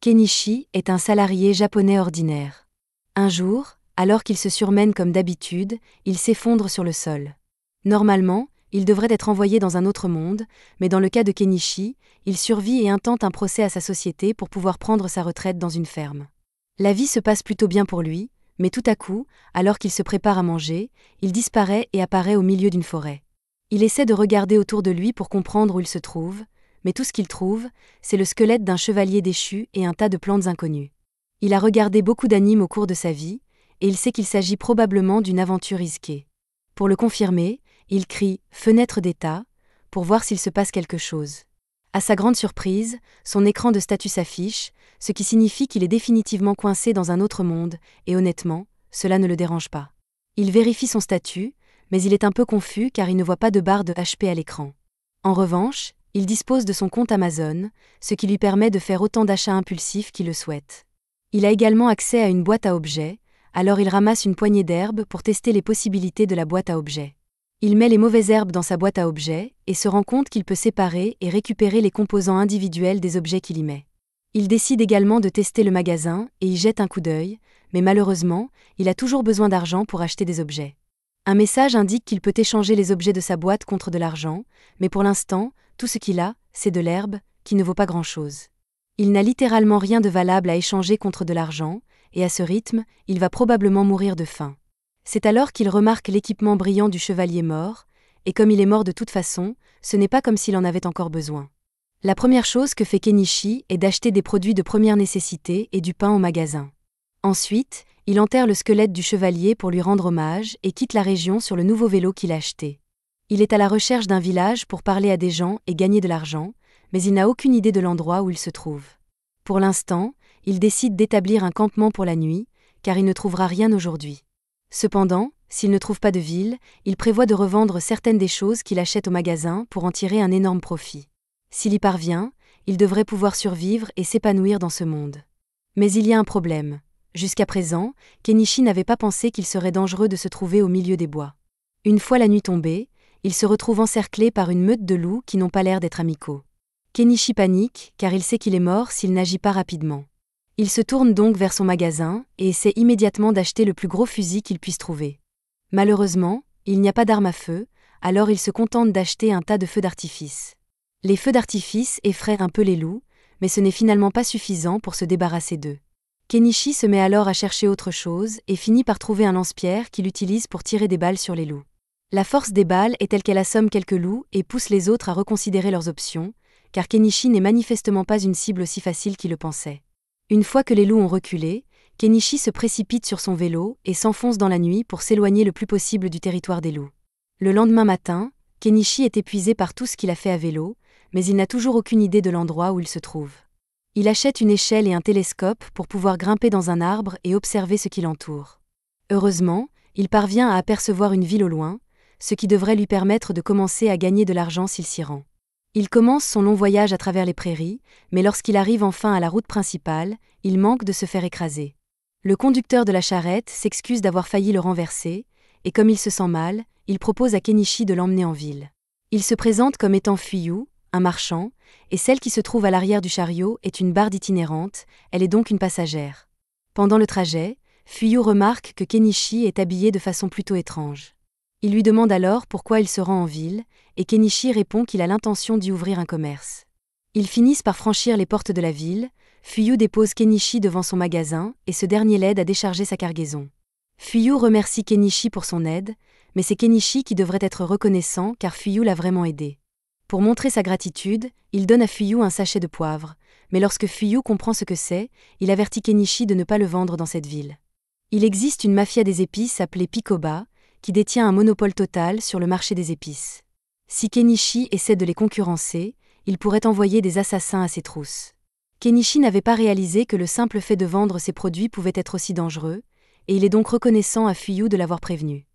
Kenichi est un salarié japonais ordinaire. Un jour, alors qu'il se surmène comme d'habitude, il s'effondre sur le sol. Normalement, il devrait être envoyé dans un autre monde, mais dans le cas de Kenichi, il survit et intente un procès à sa société pour pouvoir prendre sa retraite dans une ferme. La vie se passe plutôt bien pour lui, mais tout à coup, alors qu'il se prépare à manger, il disparaît et apparaît au milieu d'une forêt. Il essaie de regarder autour de lui pour comprendre où il se trouve, mais tout ce qu'il trouve, c'est le squelette d'un chevalier déchu et un tas de plantes inconnues. Il a regardé beaucoup d'animes au cours de sa vie, et il sait qu'il s'agit probablement d'une aventure risquée. Pour le confirmer, il crie « Fenêtre d'état » pour voir s'il se passe quelque chose. À sa grande surprise, son écran de statut s'affiche, ce qui signifie qu'il est définitivement coincé dans un autre monde, et honnêtement, cela ne le dérange pas. Il vérifie son statut, mais il est un peu confus car il ne voit pas de barre de HP à l'écran. En revanche, il dispose de son compte Amazon, ce qui lui permet de faire autant d'achats impulsifs qu'il le souhaite. Il a également accès à une boîte à objets, alors il ramasse une poignée d'herbes pour tester les possibilités de la boîte à objets. Il met les mauvaises herbes dans sa boîte à objets et se rend compte qu'il peut séparer et récupérer les composants individuels des objets qu'il y met. Il décide également de tester le magasin et y jette un coup d'œil, mais malheureusement, il a toujours besoin d'argent pour acheter des objets. Un message indique qu'il peut échanger les objets de sa boîte contre de l'argent, mais pour l'instant, tout ce qu'il a, c'est de l'herbe, qui ne vaut pas grand-chose. Il n'a littéralement rien de valable à échanger contre de l'argent, et à ce rythme, il va probablement mourir de faim. C'est alors qu'il remarque l'équipement brillant du chevalier mort, et comme il est mort de toute façon, ce n'est pas comme s'il en avait encore besoin. La première chose que fait Kenichi est d'acheter des produits de première nécessité et du pain au magasin. Ensuite, il enterre le squelette du chevalier pour lui rendre hommage et quitte la région sur le nouveau vélo qu'il a acheté. Il est à la recherche d'un village pour parler à des gens et gagner de l'argent, mais il n'a aucune idée de l'endroit où il se trouve. Pour l'instant, il décide d'établir un campement pour la nuit, car il ne trouvera rien aujourd'hui. Cependant, s'il ne trouve pas de ville, il prévoit de revendre certaines des choses qu'il achète au magasin pour en tirer un énorme profit. S'il y parvient, il devrait pouvoir survivre et s'épanouir dans ce monde. Mais il y a un problème. Jusqu'à présent, Kenichi n'avait pas pensé qu'il serait dangereux de se trouver au milieu des bois. Une fois la nuit tombée, il se retrouve encerclé par une meute de loups qui n'ont pas l'air d'être amicaux. Kenichi panique, car il sait qu'il est mort s'il n'agit pas rapidement. Il se tourne donc vers son magasin et essaie immédiatement d'acheter le plus gros fusil qu'il puisse trouver. Malheureusement, il n'y a pas d'arme à feu, alors il se contente d'acheter un tas de feux d'artifice. Les feux d'artifice effraient un peu les loups, mais ce n'est finalement pas suffisant pour se débarrasser d'eux. Kenichi se met alors à chercher autre chose et finit par trouver un lance-pierre qu'il utilise pour tirer des balles sur les loups. La force des balles est telle qu'elle assomme quelques loups et pousse les autres à reconsidérer leurs options, car Kenichi n'est manifestement pas une cible aussi facile qu'il le pensait. Une fois que les loups ont reculé, Kenichi se précipite sur son vélo et s'enfonce dans la nuit pour s'éloigner le plus possible du territoire des loups. Le lendemain matin, Kenichi est épuisé par tout ce qu'il a fait à vélo, mais il n'a toujours aucune idée de l'endroit où il se trouve. Il achète une échelle et un télescope pour pouvoir grimper dans un arbre et observer ce qui l'entoure. Heureusement, il parvient à apercevoir une ville au loin, ce qui devrait lui permettre de commencer à gagner de l'argent s'il s'y rend. Il commence son long voyage à travers les prairies, mais lorsqu'il arrive enfin à la route principale, il manque de se faire écraser. Le conducteur de la charrette s'excuse d'avoir failli le renverser, et comme il se sent mal, il propose à Kenichi de l'emmener en ville. Il se présente comme étant Fuyu, un marchand, et celle qui se trouve à l'arrière du chariot est une barde itinérante, elle est donc une passagère. Pendant le trajet, Fuyu remarque que Kenichi est habillé de façon plutôt étrange. Il lui demande alors pourquoi il se rend en ville, et Kenichi répond qu'il a l'intention d'y ouvrir un commerce. Ils finissent par franchir les portes de la ville, Fuyu dépose Kenichi devant son magasin, et ce dernier l'aide à décharger sa cargaison. Fuyu remercie Kenichi pour son aide, mais c'est Kenichi qui devrait être reconnaissant car Fuyu l'a vraiment aidé. Pour montrer sa gratitude, il donne à Fuyu un sachet de poivre, mais lorsque Fuyu comprend ce que c'est, il avertit Kenichi de ne pas le vendre dans cette ville. Il existe une mafia des épices appelée Pikoba, qui détient un monopole total sur le marché des épices. Si Kenichi essaie de les concurrencer, il pourrait envoyer des assassins à ses trousses. Kenichi n'avait pas réalisé que le simple fait de vendre ses produits pouvait être aussi dangereux, et il est donc reconnaissant à Fuyu de l'avoir prévenu.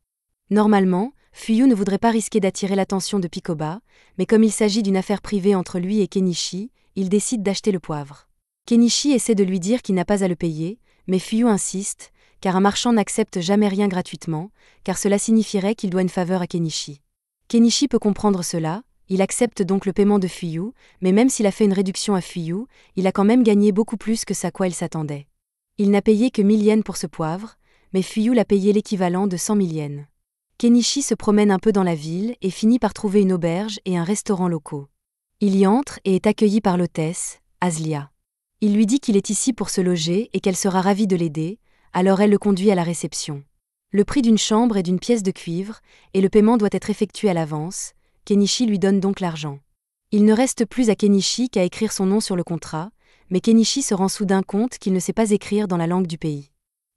Normalement, Fuyu ne voudrait pas risquer d'attirer l'attention de Pikoba, mais comme il s'agit d'une affaire privée entre lui et Kenichi, il décide d'acheter le poivre. Kenichi essaie de lui dire qu'il n'a pas à le payer, mais Fuyu insiste, car un marchand n'accepte jamais rien gratuitement, car cela signifierait qu'il doit une faveur à Kenichi. Kenichi peut comprendre cela, Il accepte donc le paiement de Fuyou, mais même s'il a fait une réduction à Fuyou, il a quand même gagné beaucoup plus que ce à quoi il s'attendait. Il n'a payé que 1000 yens pour ce poivre, mais Fuyou l'a payé l'équivalent de 100 000 yens. Kenichi se promène un peu dans la ville et finit par trouver une auberge et un restaurant locaux. Il y entre et est accueilli par l'hôtesse, Aslia. Il lui dit qu'il est ici pour se loger et qu'elle sera ravie de l'aider, alors elle le conduit à la réception. Le prix d'une chambre est d'une pièce de cuivre, et le paiement doit être effectué à l'avance. Kenichi lui donne donc l'argent. Il ne reste plus à Kenichi qu'à écrire son nom sur le contrat, mais Kenichi se rend soudain compte qu'il ne sait pas écrire dans la langue du pays.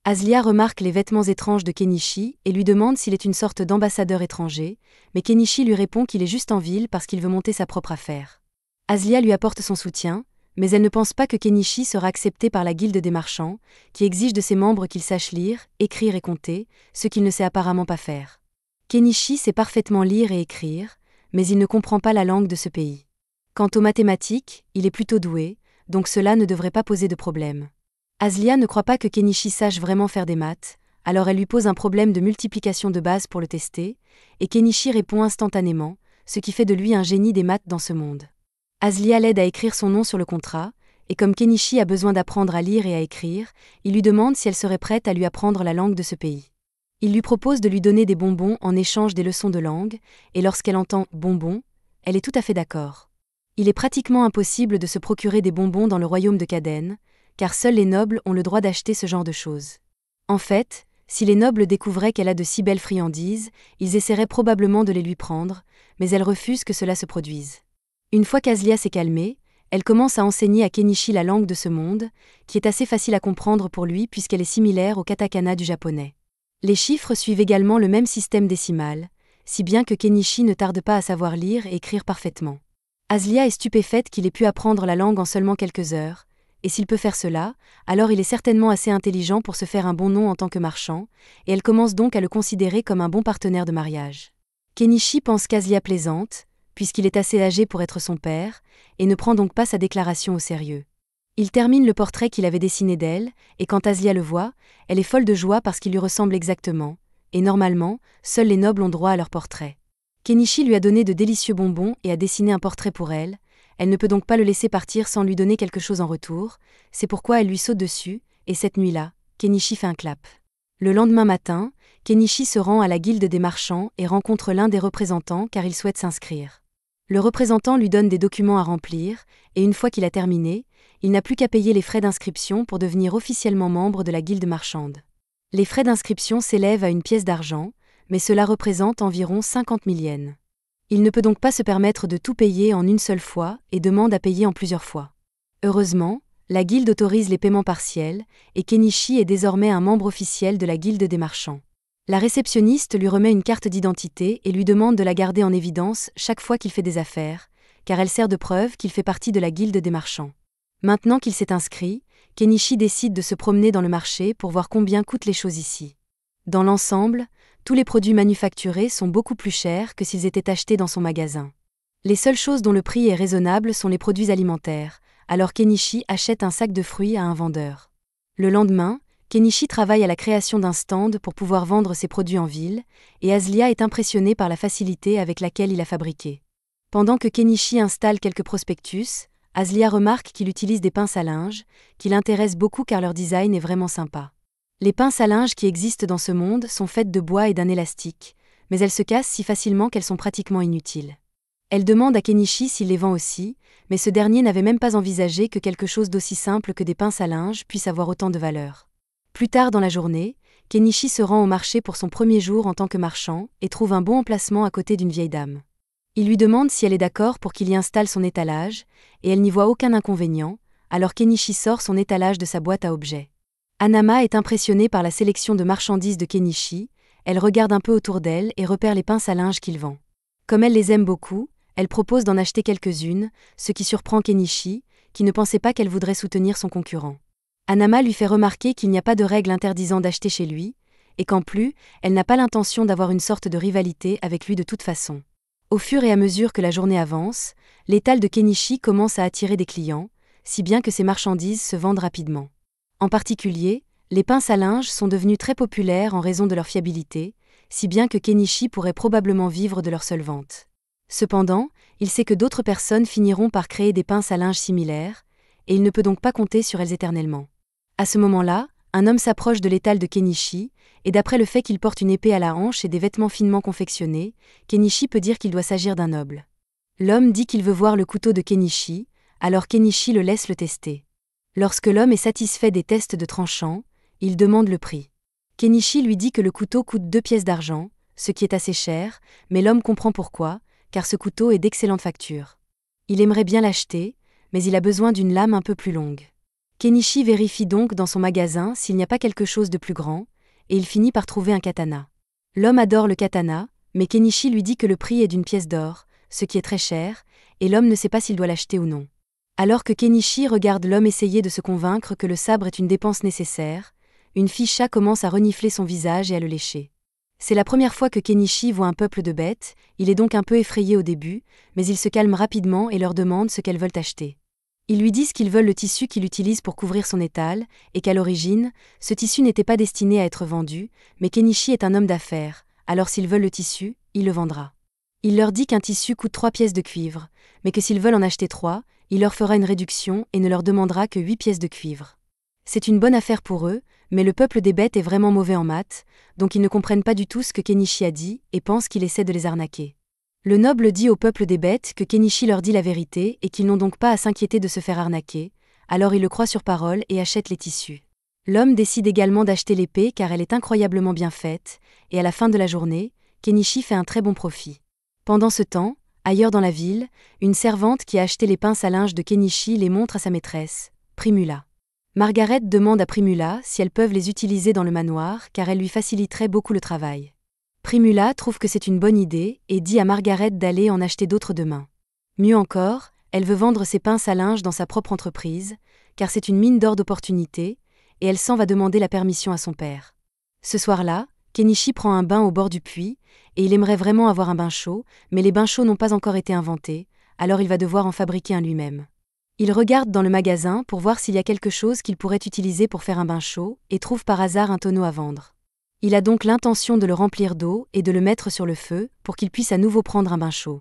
Aslia remarque les vêtements étranges de Kenichi et lui demande s'il est une sorte d'ambassadeur étranger, mais Kenichi lui répond qu'il est juste en ville parce qu'il veut monter sa propre affaire. Aslia lui apporte son soutien, mais elle ne pense pas que Kenichi sera accepté par la guilde des marchands, qui exige de ses membres qu'il sache lire, écrire et compter, ce qu'il ne sait apparemment pas faire. Kenichi sait parfaitement lire et écrire, mais il ne comprend pas la langue de ce pays. Quant aux mathématiques, il est plutôt doué, donc cela ne devrait pas poser de problème. Aslia ne croit pas que Kenichi sache vraiment faire des maths, alors elle lui pose un problème de multiplication de base pour le tester, et Kenichi répond instantanément, ce qui fait de lui un génie des maths dans ce monde. Aslia l'aide à écrire son nom sur le contrat, et comme Kenichi a besoin d'apprendre à lire et à écrire, il lui demande si elle serait prête à lui apprendre la langue de ce pays. Il lui propose de lui donner des bonbons en échange des leçons de langue, et lorsqu'elle entend « bonbons », elle est tout à fait d'accord. Il est pratiquement impossible de se procurer des bonbons dans le royaume de Kaden, car seuls les nobles ont le droit d'acheter ce genre de choses. En fait, si les nobles découvraient qu'elle a de si belles friandises, ils essaieraient probablement de les lui prendre, mais elle refuse que cela se produise. Une fois qu'Aslia s'est calmée, elle commence à enseigner à Kenichi la langue de ce monde, qui est assez facile à comprendre pour lui puisqu'elle est similaire au katakana du japonais. Les chiffres suivent également le même système décimal, si bien que Kenichi ne tarde pas à savoir lire et écrire parfaitement. Aslia est stupéfaite qu'il ait pu apprendre la langue en seulement quelques heures, et s'il peut faire cela, alors il est certainement assez intelligent pour se faire un bon nom en tant que marchand, et elle commence donc à le considérer comme un bon partenaire de mariage. Kenichi pense qu'Aslia plaisante, puisqu'il est assez âgé pour être son père, et ne prend donc pas sa déclaration au sérieux. Il termine le portrait qu'il avait dessiné d'elle, et quand Aslia le voit, elle est folle de joie parce qu'il lui ressemble exactement, et normalement, seuls les nobles ont droit à leur portrait. Kenichi lui a donné de délicieux bonbons et a dessiné un portrait pour elle. Elle ne peut donc pas le laisser partir sans lui donner quelque chose en retour, c'est pourquoi elle lui saute dessus, et cette nuit-là, Kenichi fait un clap. Le lendemain matin, Kenichi se rend à la guilde des marchands et rencontre l'un des représentants car il souhaite s'inscrire. Le représentant lui donne des documents à remplir, et une fois qu'il a terminé, il n'a plus qu'à payer les frais d'inscription pour devenir officiellement membre de la guilde marchande. Les frais d'inscription s'élèvent à une pièce d'argent, mais cela représente environ 50 000 yens. Il ne peut donc pas se permettre de tout payer en une seule fois et demande à payer en plusieurs fois. Heureusement, la guilde autorise les paiements partiels, et Kenichi est désormais un membre officiel de la guilde des marchands. La réceptionniste lui remet une carte d'identité et lui demande de la garder en évidence chaque fois qu'il fait des affaires, car elle sert de preuve qu'il fait partie de la guilde des marchands. Maintenant qu'il s'est inscrit, Kenichi décide de se promener dans le marché pour voir combien coûtent les choses ici. Dans l'ensemble, tous les produits manufacturés sont beaucoup plus chers que s'ils étaient achetés dans son magasin. Les seules choses dont le prix est raisonnable sont les produits alimentaires, alors Kenichi achète un sac de fruits à un vendeur. Le lendemain, Kenichi travaille à la création d'un stand pour pouvoir vendre ses produits en ville, et Aslia est impressionnée par la facilité avec laquelle il a fabriqué. Pendant que Kenichi installe quelques prospectus, Aslia remarque qu'il utilise des pinces à linge, qui l'intéressent beaucoup car leur design est vraiment sympa. Les pinces à linge qui existent dans ce monde sont faites de bois et d'un élastique, mais elles se cassent si facilement qu'elles sont pratiquement inutiles. Elle demande à Kenichi s'il les vend aussi, mais ce dernier n'avait même pas envisagé que quelque chose d'aussi simple que des pinces à linge puisse avoir autant de valeur. Plus tard dans la journée, Kenichi se rend au marché pour son premier jour en tant que marchand et trouve un bon emplacement à côté d'une vieille dame. Il lui demande si elle est d'accord pour qu'il y installe son étalage, et elle n'y voit aucun inconvénient, alors Kenichi sort son étalage de sa boîte à objets. Hanama est impressionnée par la sélection de marchandises de Kenichi, elle regarde un peu autour d'elle et repère les pinces à linge qu'il vend. Comme elle les aime beaucoup, elle propose d'en acheter quelques-unes, ce qui surprend Kenichi, qui ne pensait pas qu'elle voudrait soutenir son concurrent. Hanama lui fait remarquer qu'il n'y a pas de règle interdisant d'acheter chez lui, et qu'en plus, elle n'a pas l'intention d'avoir une sorte de rivalité avec lui de toute façon. Au fur et à mesure que la journée avance, l'étal de Kenichi commence à attirer des clients, si bien que ses marchandises se vendent rapidement. En particulier, les pinces à linge sont devenues très populaires en raison de leur fiabilité, si bien que Kenichi pourrait probablement vivre de leur seule vente. Cependant, il sait que d'autres personnes finiront par créer des pinces à linge similaires, et il ne peut donc pas compter sur elles éternellement. À ce moment-là, un homme s'approche de l'étal de Kenichi, et d'après le fait qu'il porte une épée à la hanche et des vêtements finement confectionnés, Kenichi peut dire qu'il doit s'agir d'un noble. L'homme dit qu'il veut voir le couteau de Kenichi, alors Kenichi le laisse le tester. Lorsque l'homme est satisfait des tests de tranchant, il demande le prix. Kenichi lui dit que le couteau coûte 2 pièces d'argent, ce qui est assez cher, mais l'homme comprend pourquoi, car ce couteau est d'excellente facture. Il aimerait bien l'acheter, mais il a besoin d'une lame un peu plus longue. Kenichi vérifie donc dans son magasin s'il n'y a pas quelque chose de plus grand, et il finit par trouver un katana. L'homme adore le katana, mais Kenichi lui dit que le prix est d'une pièce d'or, ce qui est très cher, et l'homme ne sait pas s'il doit l'acheter ou non. Alors que Kenichi regarde l'homme essayer de se convaincre que le sabre est une dépense nécessaire, une fille chat commence à renifler son visage et à le lécher. C'est la première fois que Kenichi voit un peuple de bêtes, il est donc un peu effrayé au début, mais il se calme rapidement et leur demande ce qu'elles veulent acheter. Ils lui disent qu'ils veulent le tissu qu'il utilise pour couvrir son étal, et qu'à l'origine, ce tissu n'était pas destiné à être vendu, mais Kenichi est un homme d'affaires, alors s'ils veulent le tissu, il le vendra. Il leur dit qu'un tissu coûte 3 pièces de cuivre, mais que s'ils veulent en acheter 3, il leur fera une réduction et ne leur demandera que 8 pièces de cuivre. C'est une bonne affaire pour eux, mais le peuple des bêtes est vraiment mauvais en maths, donc ils ne comprennent pas du tout ce que Kenichi a dit et pensent qu'il essaie de les arnaquer. Le noble dit au peuple des bêtes que Kenichi leur dit la vérité et qu'ils n'ont donc pas à s'inquiéter de se faire arnaquer, alors ils le croient sur parole et achètent les tissus. L'homme décide également d'acheter l'épée car elle est incroyablement bien faite, et à la fin de la journée, Kenichi fait un très bon profit. Pendant ce temps, ailleurs dans la ville, une servante qui a acheté les pinces à linge de Kenichi les montre à sa maîtresse, Primula. Margaret demande à Primula si elles peuvent les utiliser dans le manoir car elles lui faciliteraient beaucoup le travail. Primula trouve que c'est une bonne idée et dit à Margaret d'aller en acheter d'autres demain. Mieux encore, elle veut vendre ses pinces à linge dans sa propre entreprise, car c'est une mine d'or d'opportunités, et elle s'en va demander la permission à son père. Ce soir-là, Kenichi prend un bain au bord du puits, et il aimerait vraiment avoir un bain chaud, mais les bains chauds n'ont pas encore été inventés, alors il va devoir en fabriquer un lui-même. Il regarde dans le magasin pour voir s'il y a quelque chose qu'il pourrait utiliser pour faire un bain chaud, et trouve par hasard un tonneau à vendre. Il a donc l'intention de le remplir d'eau et de le mettre sur le feu pour qu'il puisse à nouveau prendre un bain chaud.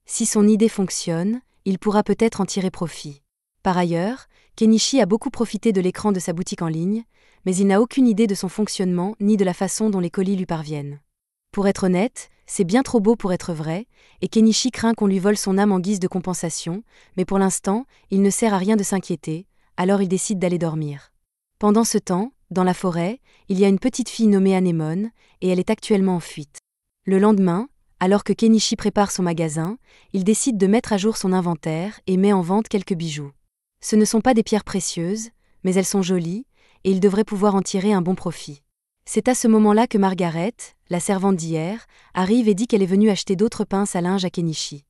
Si son idée fonctionne, il pourra peut-être en tirer profit. Par ailleurs, Kenichi a beaucoup profité de l'écran de sa boutique en ligne, mais il n'a aucune idée de son fonctionnement ni de la façon dont les colis lui parviennent. Pour être honnête, c'est bien trop beau pour être vrai, et Kenichi craint qu'on lui vole son âme en guise de compensation, mais pour l'instant, il ne sert à rien de s'inquiéter, alors il décide d'aller dormir. Pendant ce temps, dans la forêt, il y a une petite fille nommée Anémone, et elle est actuellement en fuite. Le lendemain, alors que Kenichi prépare son magasin, il décide de mettre à jour son inventaire et met en vente quelques bijoux. Ce ne sont pas des pierres précieuses, mais elles sont jolies, et il devrait pouvoir en tirer un bon profit. C'est à ce moment-là que Margaret, la servante d'hier, arrive et dit qu'elle est venue acheter d'autres pinces à linge à Kenichi.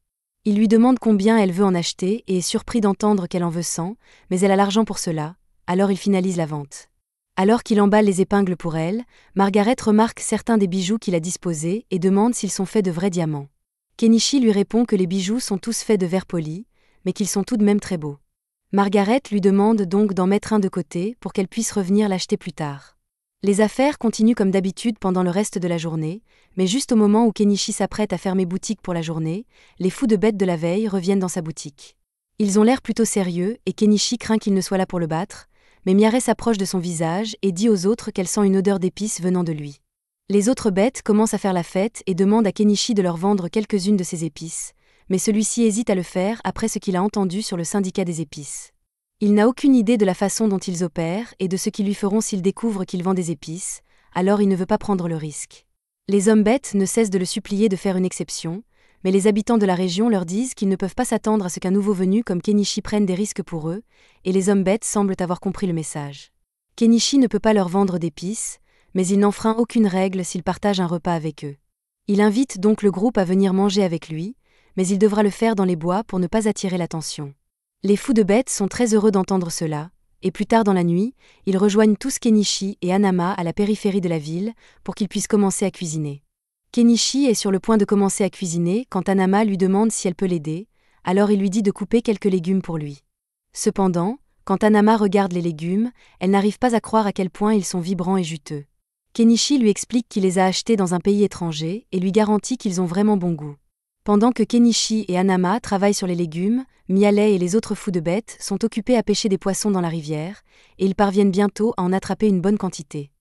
Il lui demande combien elle veut en acheter et est surpris d'entendre qu'elle en veut 100, mais elle a l'argent pour cela, alors il finalise la vente. Alors qu'il emballe les épingles pour elle, Margaret remarque certains des bijoux qu'il a disposés et demande s'ils sont faits de vrais diamants. Kenichi lui répond que les bijoux sont tous faits de verre poli, mais qu'ils sont tout de même très beaux. Margaret lui demande donc d'en mettre un de côté pour qu'elle puisse revenir l'acheter plus tard. Les affaires continuent comme d'habitude pendant le reste de la journée, mais juste au moment où Kenichi s'apprête à fermer boutique pour la journée, les fous de bêtes de la veille reviennent dans sa boutique. Ils ont l'air plutôt sérieux et Kenichi craint qu'ils ne soient là pour le battre, mais Miare s'approche de son visage et dit aux autres qu'elle sent une odeur d'épices venant de lui. Les autres bêtes commencent à faire la fête et demandent à Kenichi de leur vendre quelques-unes de ces épices, mais celui-ci hésite à le faire après ce qu'il a entendu sur le syndicat des épices. Il n'a aucune idée de la façon dont ils opèrent et de ce qu'ils lui feront s'ils découvrent qu'il vend des épices, alors il ne veut pas prendre le risque. Les hommes bêtes ne cessent de le supplier de faire une exception, mais les habitants de la région leur disent qu'ils ne peuvent pas s'attendre à ce qu'un nouveau venu comme Kenichi prenne des risques pour eux, et les hommes bêtes semblent avoir compris le message. Kenichi ne peut pas leur vendre d'épices, mais il n'enfreint aucune règle s'il partage un repas avec eux. Il invite donc le groupe à venir manger avec lui, mais il devra le faire dans les bois pour ne pas attirer l'attention. Les fous de bêtes sont très heureux d'entendre cela, et plus tard dans la nuit, ils rejoignent tous Kenichi et Hanama à la périphérie de la ville pour qu'ils puissent commencer à cuisiner. Kenichi est sur le point de commencer à cuisiner quand Hanama lui demande si elle peut l'aider, alors il lui dit de couper quelques légumes pour lui. Cependant, quand Hanama regarde les légumes, elle n'arrive pas à croire à quel point ils sont vibrants et juteux. Kenichi lui explique qu'il les a achetés dans un pays étranger et lui garantit qu'ils ont vraiment bon goût. Pendant que Kenichi et Hanama travaillent sur les légumes, Miale et les autres fous de bêtes sont occupés à pêcher des poissons dans la rivière, et ils parviennent bientôt à en attraper une bonne quantité.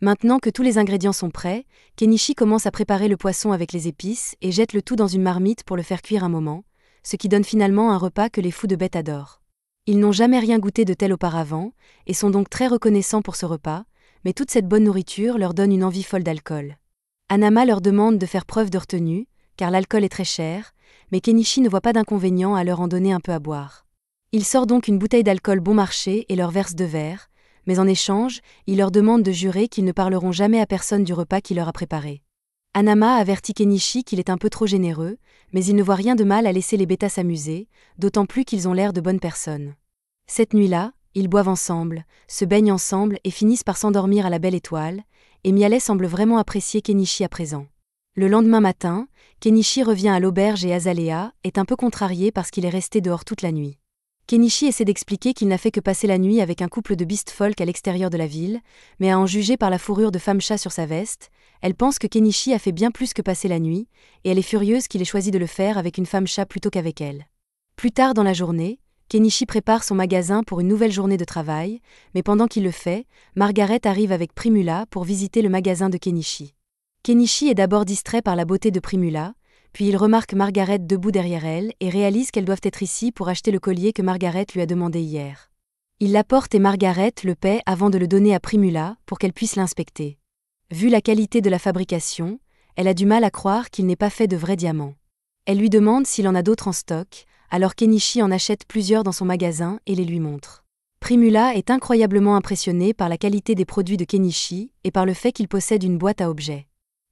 Maintenant que tous les ingrédients sont prêts, Kenichi commence à préparer le poisson avec les épices et jette le tout dans une marmite pour le faire cuire un moment, ce qui donne finalement un repas que les fous de bêtes adorent. Ils n'ont jamais rien goûté de tel auparavant, et sont donc très reconnaissants pour ce repas, mais toute cette bonne nourriture leur donne une envie folle d'alcool. Hanama leur demande de faire preuve de retenue, car l'alcool est très cher, mais Kenichi ne voit pas d'inconvénient à leur en donner un peu à boire. Il sort donc une bouteille d'alcool bon marché et leur verse 2 verres, mais en échange, il leur demande de jurer qu'ils ne parleront jamais à personne du repas qu'il leur a préparé. Hanama avertit Kenichi qu'il est un peu trop généreux, mais il ne voit rien de mal à laisser les bêtas s'amuser, d'autant plus qu'ils ont l'air de bonnes personnes. Cette nuit-là, ils boivent ensemble, se baignent ensemble et finissent par s'endormir à la belle étoile, et Miale semble vraiment apprécier Kenichi à présent. Le lendemain matin, Kenichi revient à l'auberge et Azalea est un peu contrarié parce qu'il est resté dehors toute la nuit. Kenichi essaie d'expliquer qu'il n'a fait que passer la nuit avec un couple de beast folk à l'extérieur de la ville, mais à en juger par la fourrure de femme-chat sur sa veste, elle pense que Kenichi a fait bien plus que passer la nuit, et elle est furieuse qu'il ait choisi de le faire avec une femme-chat plutôt qu'avec elle. Plus tard dans la journée, Kenichi prépare son magasin pour une nouvelle journée de travail, mais pendant qu'il le fait, Margaret arrive avec Primula pour visiter le magasin de Kenichi. Kenichi est d'abord distrait par la beauté de Primula, puis il remarque Margaret debout derrière elle et réalise qu'elles doivent être ici pour acheter le collier que Margaret lui a demandé hier. Il l'apporte et Margaret le paie avant de le donner à Primula pour qu'elle puisse l'inspecter. Vu la qualité de la fabrication, elle a du mal à croire qu'il n'est pas fait de vrais diamants. Elle lui demande s'il en a d'autres en stock, alors Kenichi en achète plusieurs dans son magasin et les lui montre. Primula est incroyablement impressionnée par la qualité des produits de Kenichi et par le fait qu'il possède une boîte à objets.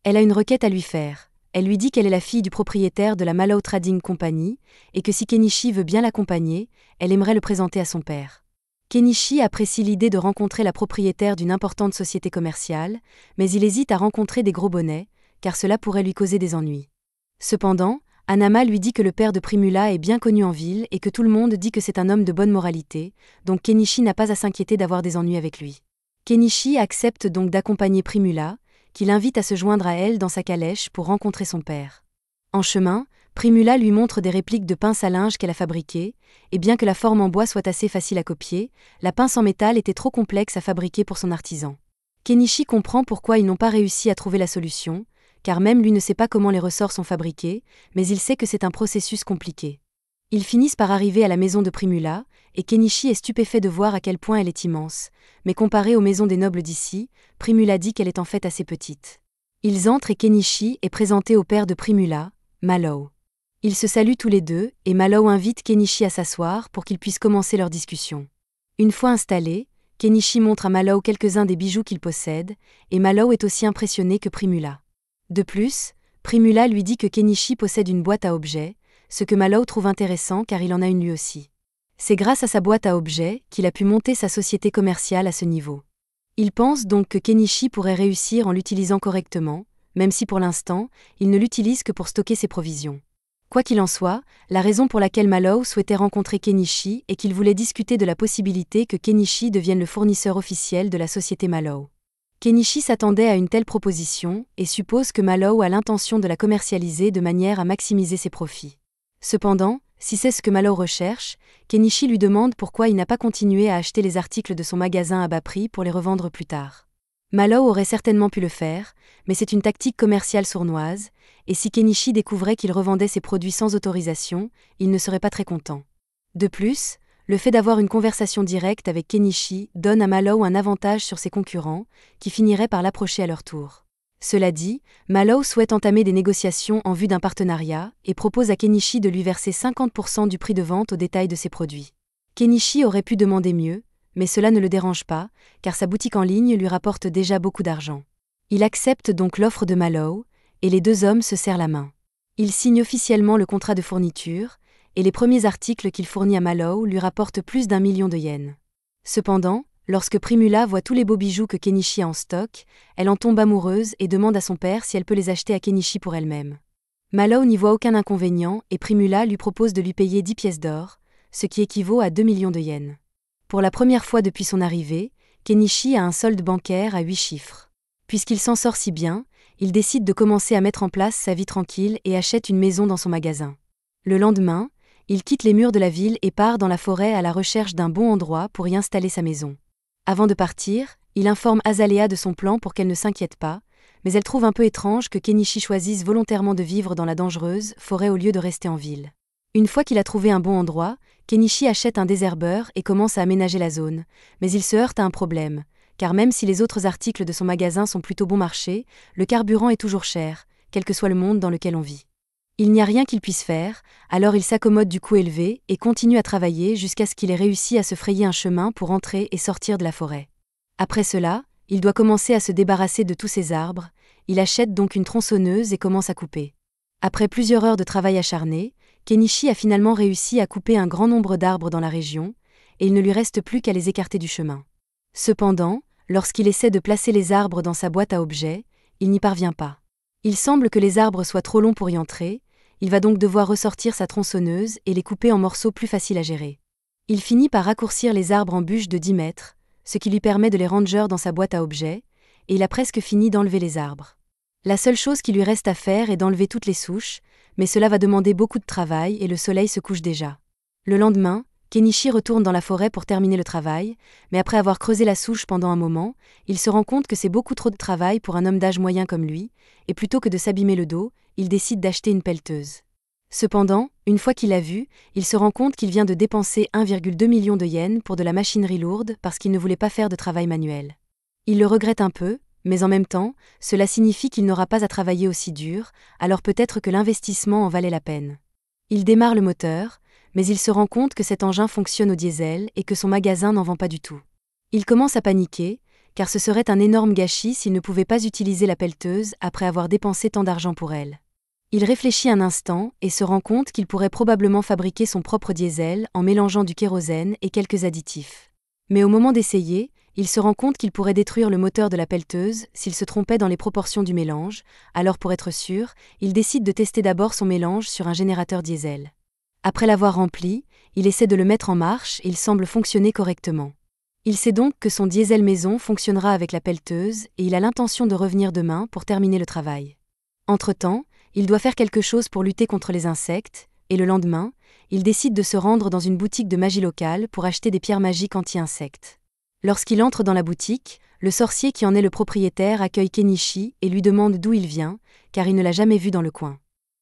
Elle a une requête à lui faire. Elle lui dit qu'elle est la fille du propriétaire de la Mallow Trading Company, et que si Kenichi veut bien l'accompagner, elle aimerait le présenter à son père. Kenichi apprécie l'idée de rencontrer la propriétaire d'une importante société commerciale, mais il hésite à rencontrer des gros bonnets, car cela pourrait lui causer des ennuis. Cependant, Hanama lui dit que le père de Primula est bien connu en ville et que tout le monde dit que c'est un homme de bonne moralité, donc Kenichi n'a pas à s'inquiéter d'avoir des ennuis avec lui. Kenichi accepte donc d'accompagner Primula, qui l'invite à se joindre à elle dans sa calèche pour rencontrer son père. En chemin, Primula lui montre des répliques de pinces à linge qu'elle a fabriquées, et bien que la forme en bois soit assez facile à copier, la pince en métal était trop complexe à fabriquer pour son artisan. Kenichi comprend pourquoi ils n'ont pas réussi à trouver la solution, car même lui ne sait pas comment les ressorts sont fabriqués, mais il sait que c'est un processus compliqué. Ils finissent par arriver à la maison de Primula, et Kenichi est stupéfait de voir à quel point elle est immense, mais comparée aux maisons des nobles d'ici, Primula dit qu'elle est en fait assez petite. Ils entrent et Kenichi est présenté au père de Primula, Mallow. Ils se saluent tous les deux, et Mallow invite Kenichi à s'asseoir pour qu'ils puissent commencer leur discussion. Une fois installés, Kenichi montre à Mallow quelques-uns des bijoux qu'il possède, et Mallow est aussi impressionné que Primula. De plus, Primula lui dit que Kenichi possède une boîte à objets, ce que Mallow trouve intéressant car il en a une lui aussi. C'est grâce à sa boîte à objets qu'il a pu monter sa société commerciale à ce niveau. Il pense donc que Kenichi pourrait réussir en l'utilisant correctement, même si pour l'instant, il ne l'utilise que pour stocker ses provisions. Quoi qu'il en soit, la raison pour laquelle Mallow souhaitait rencontrer Kenichi est qu'il voulait discuter de la possibilité que Kenichi devienne le fournisseur officiel de la société Mallow. Kenichi s'attendait à une telle proposition et suppose que Mallow a l'intention de la commercialiser de manière à maximiser ses profits. Cependant, si c'est ce que Mallow recherche, Kenichi lui demande pourquoi il n'a pas continué à acheter les articles de son magasin à bas prix pour les revendre plus tard. Mallow aurait certainement pu le faire, mais c'est une tactique commerciale sournoise, et si Kenichi découvrait qu'il revendait ses produits sans autorisation, il ne serait pas très content. De plus, le fait d'avoir une conversation directe avec Kenichi donne à Mallow un avantage sur ses concurrents, qui finiraient par l'approcher à leur tour. Cela dit, Mallow souhaite entamer des négociations en vue d'un partenariat et propose à Kenichi de lui verser 50% du prix de vente au détail de ses produits. Kenichi aurait pu demander mieux, mais cela ne le dérange pas, car sa boutique en ligne lui rapporte déjà beaucoup d'argent. Il accepte donc l'offre de Mallow, et les deux hommes se serrent la main. Il signe officiellement le contrat de fourniture, et les premiers articles qu'il fournit à Mallow lui rapportent plus d'1 million de yens. Cependant, lorsque Primula voit tous les beaux bijoux que Kenichi a en stock, elle en tombe amoureuse et demande à son père si elle peut les acheter à Kenichi pour elle-même. Mallow n'y voit aucun inconvénient et Primula lui propose de lui payer 10 pièces d'or, ce qui équivaut à 2 millions de yens. Pour la première fois depuis son arrivée, Kenichi a un solde bancaire à 8 chiffres. Puisqu'il s'en sort si bien, Il décide de commencer à mettre en place sa vie tranquille et achète une maison dans son magasin. Le lendemain, il quitte les murs de la ville et part dans la forêt à la recherche d'un bon endroit pour y installer sa maison. Avant de partir, il informe Azalea de son plan pour qu'elle ne s'inquiète pas, mais elle trouve un peu étrange que Kenichi choisisse volontairement de vivre dans la dangereuse forêt au lieu de rester en ville. Une fois qu'il a trouvé un bon endroit, Kenichi achète un désherbeur et commence à aménager la zone, mais il se heurte à un problème, car même si les autres articles de son magasin sont plutôt bon marché, le carburant est toujours cher, quel que soit le monde dans lequel on vit. Il n'y a rien qu'il puisse faire, alors il s'accommode du coût élevé et continue à travailler jusqu'à ce qu'il ait réussi à se frayer un chemin pour entrer et sortir de la forêt. Après cela, il doit commencer à se débarrasser de tous ses arbres, il achète donc une tronçonneuse et commence à couper. Après plusieurs heures de travail acharné, Kenichi a finalement réussi à couper un grand nombre d'arbres dans la région, et il ne lui reste plus qu'à les écarter du chemin. Cependant, lorsqu'il essaie de placer les arbres dans sa boîte à objets, il n'y parvient pas. Il semble que les arbres soient trop longs pour y entrer, il va donc devoir ressortir sa tronçonneuse et les couper en morceaux plus faciles à gérer. Il finit par raccourcir les arbres en bûches de 10 mètres, ce qui lui permet de les ranger dans sa boîte à objets, et il a presque fini d'enlever les arbres. La seule chose qui lui reste à faire est d'enlever toutes les souches, mais cela va demander beaucoup de travail et le soleil se couche déjà. Le lendemain, Kenichi retourne dans la forêt pour terminer le travail, mais après avoir creusé la souche pendant un moment, il se rend compte que c'est beaucoup trop de travail pour un homme d'âge moyen comme lui, et plutôt que de s'abîmer le dos, il décide d'acheter une pelleteuse. Cependant, une fois qu'il l'a vue, il se rend compte qu'il vient de dépenser 1,2 million de yens pour de la machinerie lourde parce qu'il ne voulait pas faire de travail manuel. Il le regrette un peu, mais en même temps, cela signifie qu'il n'aura pas à travailler aussi dur, alors peut-être que l'investissement en valait la peine. Il démarre le moteur, mais il se rend compte que cet engin fonctionne au diesel et que son magasin n'en vend pas du tout. Il commence à paniquer, car ce serait un énorme gâchis s'il ne pouvait pas utiliser la pelleteuse après avoir dépensé tant d'argent pour elle. Il réfléchit un instant et se rend compte qu'il pourrait probablement fabriquer son propre diesel en mélangeant du kérosène et quelques additifs. Mais au moment d'essayer, il se rend compte qu'il pourrait détruire le moteur de la pelleteuse s'il se trompait dans les proportions du mélange, alors pour être sûr, il décide de tester d'abord son mélange sur un générateur diesel. Après l'avoir rempli, il essaie de le mettre en marche et il semble fonctionner correctement. Il sait donc que son diesel maison fonctionnera avec la pelleteuse et il a l'intention de revenir demain pour terminer le travail. Entre-temps, il doit faire quelque chose pour lutter contre les insectes, et le lendemain, il décide de se rendre dans une boutique de magie locale pour acheter des pierres magiques anti-insectes. Lorsqu'il entre dans la boutique, le sorcier qui en est le propriétaire accueille Kenichi et lui demande d'où il vient, car il ne l'a jamais vu dans le coin.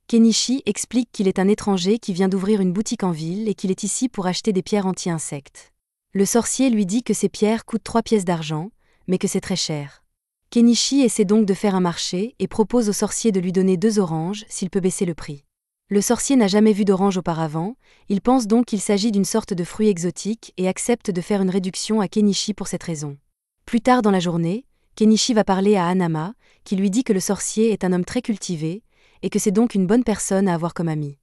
Kenichi explique qu'il est un étranger qui vient d'ouvrir une boutique en ville et qu'il est ici pour acheter des pierres anti-insectes. Le sorcier lui dit que ces pierres coûtent 3 pièces d'argent, mais que c'est très cher. Kenichi essaie donc de faire un marché et propose au sorcier de lui donner 2 oranges s'il peut baisser le prix. Le sorcier n'a jamais vu d'orange auparavant, il pense donc qu'il s'agit d'une sorte de fruit exotique et accepte de faire une réduction à Kenichi pour cette raison. Plus tard dans la journée, Kenichi va parler à Hanama, qui lui dit que le sorcier est un homme très cultivé, et que c'est donc une bonne personne à avoir comme ami.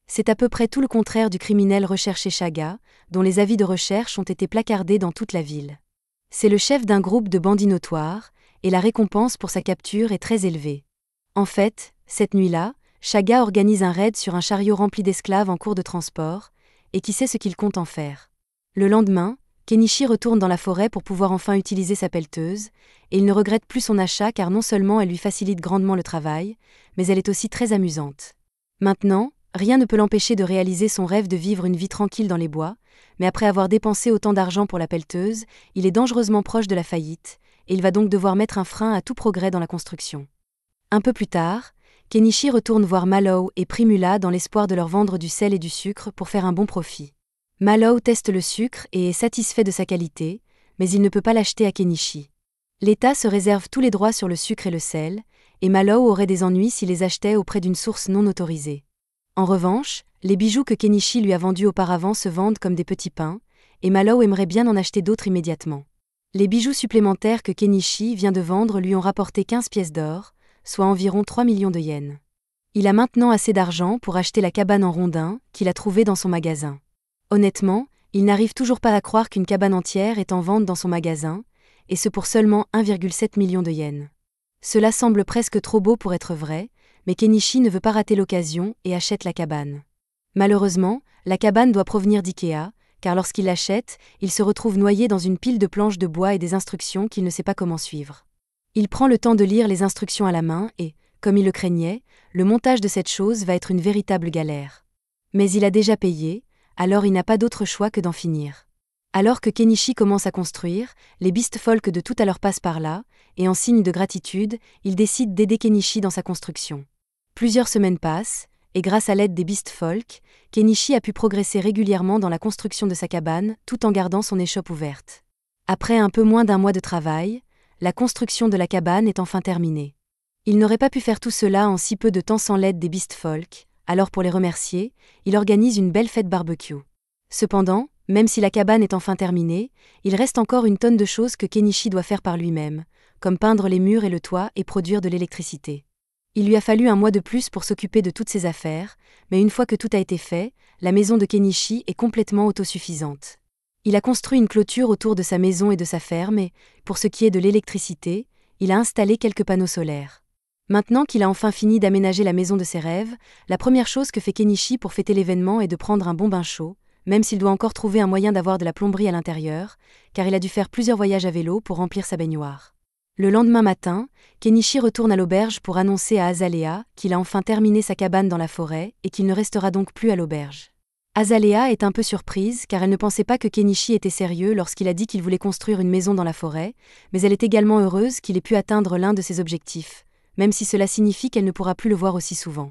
C'est à peu près tout le contraire du criminel recherché Chaga, dont les avis de recherche ont été placardés dans toute la ville. C'est le chef d'un groupe de bandits notoires, et la récompense pour sa capture est très élevée. En fait, cette nuit-là, Chaga organise un raid sur un chariot rempli d'esclaves en cours de transport, et qui sait ce qu'il compte en faire. Le lendemain, Kenichi retourne dans la forêt pour pouvoir enfin utiliser sa pelleteuse, et il ne regrette plus son achat car non seulement elle lui facilite grandement le travail, mais elle est aussi très amusante. Maintenant, rien ne peut l'empêcher de réaliser son rêve de vivre une vie tranquille dans les bois, mais après avoir dépensé autant d'argent pour la pelleteuse, il est dangereusement proche de la faillite, et il va donc devoir mettre un frein à tout progrès dans la construction. Un peu plus tard, Kenichi retourne voir Mallow et Primula dans l'espoir de leur vendre du sel et du sucre pour faire un bon profit. Mallow teste le sucre et est satisfait de sa qualité, mais il ne peut pas l'acheter à Kenichi. L'État se réserve tous les droits sur le sucre et le sel, et Mallow aurait des ennuis s'il les achetait auprès d'une source non autorisée. En revanche, les bijoux que Kenichi lui a vendus auparavant se vendent comme des petits pains, et Mallow aimerait bien en acheter d'autres immédiatement. Les bijoux supplémentaires que Kenichi vient de vendre lui ont rapporté 15 pièces d'or, soit environ 3 millions de yens. Il a maintenant assez d'argent pour acheter la cabane en rondins qu'il a trouvée dans son magasin. Honnêtement, il n'arrive toujours pas à croire qu'une cabane entière est en vente dans son magasin, et ce pour seulement 1,7 million de yens. Cela semble presque trop beau pour être vrai, mais Kenichi ne veut pas rater l'occasion et achète la cabane. Malheureusement, la cabane doit provenir d'IKEA, car lorsqu'il l'achète, il se retrouve noyé dans une pile de planches de bois et des instructions qu'il ne sait pas comment suivre. Il prend le temps de lire les instructions à la main et, comme il le craignait, le montage de cette chose va être une véritable galère. Mais il a déjà payé, alors il n'a pas d'autre choix que d'en finir. Alors que Kenichi commence à construire, les Beast Folk de tout à l'heure passent par là, et en signe de gratitude, ils décident d'aider Kenichi dans sa construction. Plusieurs semaines passent, et grâce à l'aide des Beast Folk, Kenichi a pu progresser régulièrement dans la construction de sa cabane, tout en gardant son échoppe ouverte. Après un peu moins d'un mois de travail, la construction de la cabane est enfin terminée. Il n'aurait pas pu faire tout cela en si peu de temps sans l'aide des Beast Folk, alors pour les remercier, il organise une belle fête barbecue. Cependant, même si la cabane est enfin terminée, il reste encore une tonne de choses que Kenichi doit faire par lui-même, comme peindre les murs et le toit et produire de l'électricité. Il lui a fallu un mois de plus pour s'occuper de toutes ses affaires, mais une fois que tout a été fait, la maison de Kenichi est complètement autosuffisante. Il a construit une clôture autour de sa maison et de sa ferme et, pour ce qui est de l'électricité, il a installé quelques panneaux solaires. Maintenant qu'il a enfin fini d'aménager la maison de ses rêves, la première chose que fait Kenichi pour fêter l'événement est de prendre un bon bain chaud, même s'il doit encore trouver un moyen d'avoir de la plomberie à l'intérieur, car il a dû faire plusieurs voyages à vélo pour remplir sa baignoire. Le lendemain matin, Kenichi retourne à l'auberge pour annoncer à Azalea qu'il a enfin terminé sa cabane dans la forêt et qu'il ne restera donc plus à l'auberge. Azalea est un peu surprise car elle ne pensait pas que Kenichi était sérieux lorsqu'il a dit qu'il voulait construire une maison dans la forêt, mais elle est également heureuse qu'il ait pu atteindre l'un de ses objectifs, même si cela signifie qu'elle ne pourra plus le voir aussi souvent.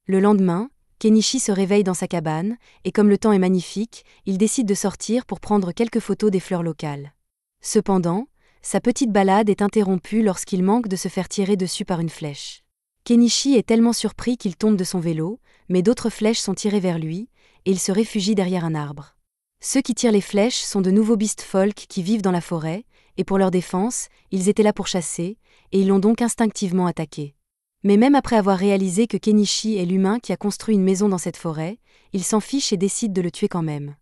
Le lendemain, Kenichi se réveille dans sa cabane, et comme le temps est magnifique, il décide de sortir pour prendre quelques photos des fleurs locales. Cependant, sa petite balade est interrompue lorsqu'il manque de se faire tirer dessus par une flèche. Kenichi est tellement surpris qu'il tombe de son vélo, mais d'autres flèches sont tirées vers lui, et il se réfugie derrière un arbre. Ceux qui tirent les flèches sont de nouveaux Beast Folk qui vivent dans la forêt, et pour leur défense, ils étaient là pour chasser, et ils l'ont donc instinctivement attaqué. Mais même après avoir réalisé que Kenichi est l'humain qui a construit une maison dans cette forêt, il s'en fiche et décide de le tuer quand même.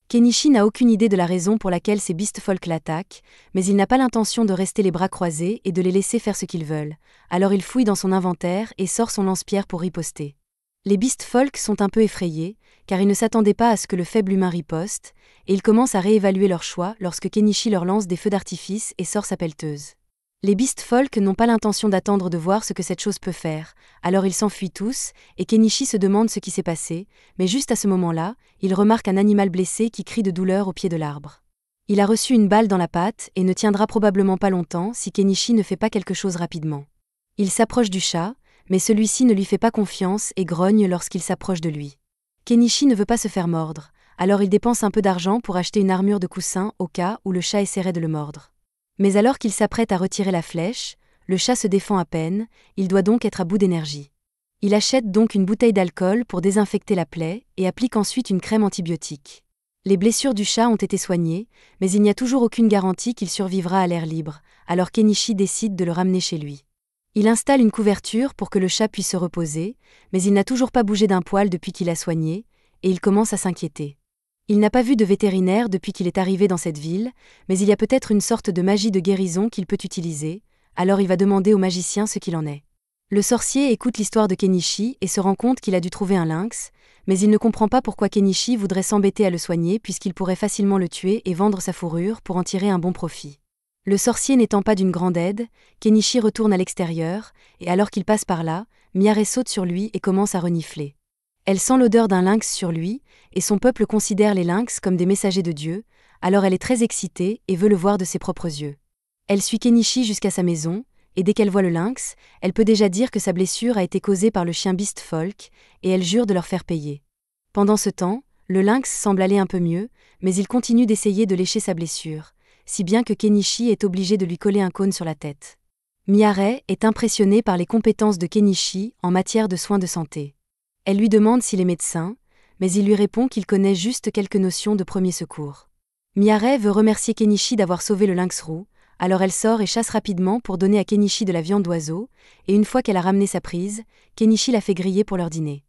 Kenichi n'a aucune idée de la raison pour laquelle ces Beast Folk l'attaquent, mais il n'a pas l'intention de rester les bras croisés et de les laisser faire ce qu'ils veulent, alors il fouille dans son inventaire et sort son lance-pierre pour riposter. Les Beast Folk sont un peu effrayés, car ils ne s'attendaient pas à ce que le faible humain riposte, et ils commencent à réévaluer leur choix lorsque Kenichi leur lance des feux d'artifice et sort sa pelleteuse. Les Beast Folk n'ont pas l'intention d'attendre de voir ce que cette chose peut faire, alors ils s'enfuient tous, et Kenichi se demande ce qui s'est passé, mais juste à ce moment-là, il remarque un animal blessé qui crie de douleur au pied de l'arbre. Il a reçu une balle dans la patte et ne tiendra probablement pas longtemps si Kenichi ne fait pas quelque chose rapidement. Il s'approche du chat, mais celui-ci ne lui fait pas confiance et grogne lorsqu'il s'approche de lui. Kenichi ne veut pas se faire mordre, alors il dépense un peu d'argent pour acheter une armure de coussin au cas où le chat essaierait de le mordre. Mais alors qu'il s'apprête à retirer la flèche, le chat se défend à peine, il doit donc être à bout d'énergie. Il achète donc une bouteille d'alcool pour désinfecter la plaie et applique ensuite une crème antibiotique. Les blessures du chat ont été soignées, mais il n'y a toujours aucune garantie qu'il survivra à l'air libre, alors Kenichi décide de le ramener chez lui. Il installe une couverture pour que le chat puisse se reposer, mais il n'a toujours pas bougé d'un poil depuis qu'il a soigné, et il commence à s'inquiéter. Il n'a pas vu de vétérinaire depuis qu'il est arrivé dans cette ville, mais il y a peut-être une sorte de magie de guérison qu'il peut utiliser, alors il va demander au magicien ce qu'il en est. Le sorcier écoute l'histoire de Kenichi et se rend compte qu'il a dû trouver un lynx, mais il ne comprend pas pourquoi Kenichi voudrait s'embêter à le soigner puisqu'il pourrait facilement le tuer et vendre sa fourrure pour en tirer un bon profit. Le sorcier n'étant pas d'une grande aide, Kenichi retourne à l'extérieur, et alors qu'il passe par là, Miare saute sur lui et commence à renifler. Elle sent l'odeur d'un lynx sur lui, et son peuple considère les lynx comme des messagers de Dieu, alors elle est très excitée et veut le voir de ses propres yeux. Elle suit Kenichi jusqu'à sa maison, et dès qu'elle voit le lynx, elle peut déjà dire que sa blessure a été causée par le chien Beast Folk, et elle jure de leur faire payer. Pendant ce temps, le lynx semble aller un peu mieux, mais il continue d'essayer de lécher sa blessure, si bien que Kenichi est obligé de lui coller un cône sur la tête. Miare est impressionnée par les compétences de Kenichi en matière de soins de santé. Elle lui demande s'il est médecin, mais il lui répond qu'il connaît juste quelques notions de premier secours. Miare veut remercier Kenichi d'avoir sauvé le lynx roux, alors elle sort et chasse rapidement pour donner à Kenichi de la viande d'oiseau, et une fois qu'elle a ramené sa prise, Kenichi la fait griller pour leur dîner.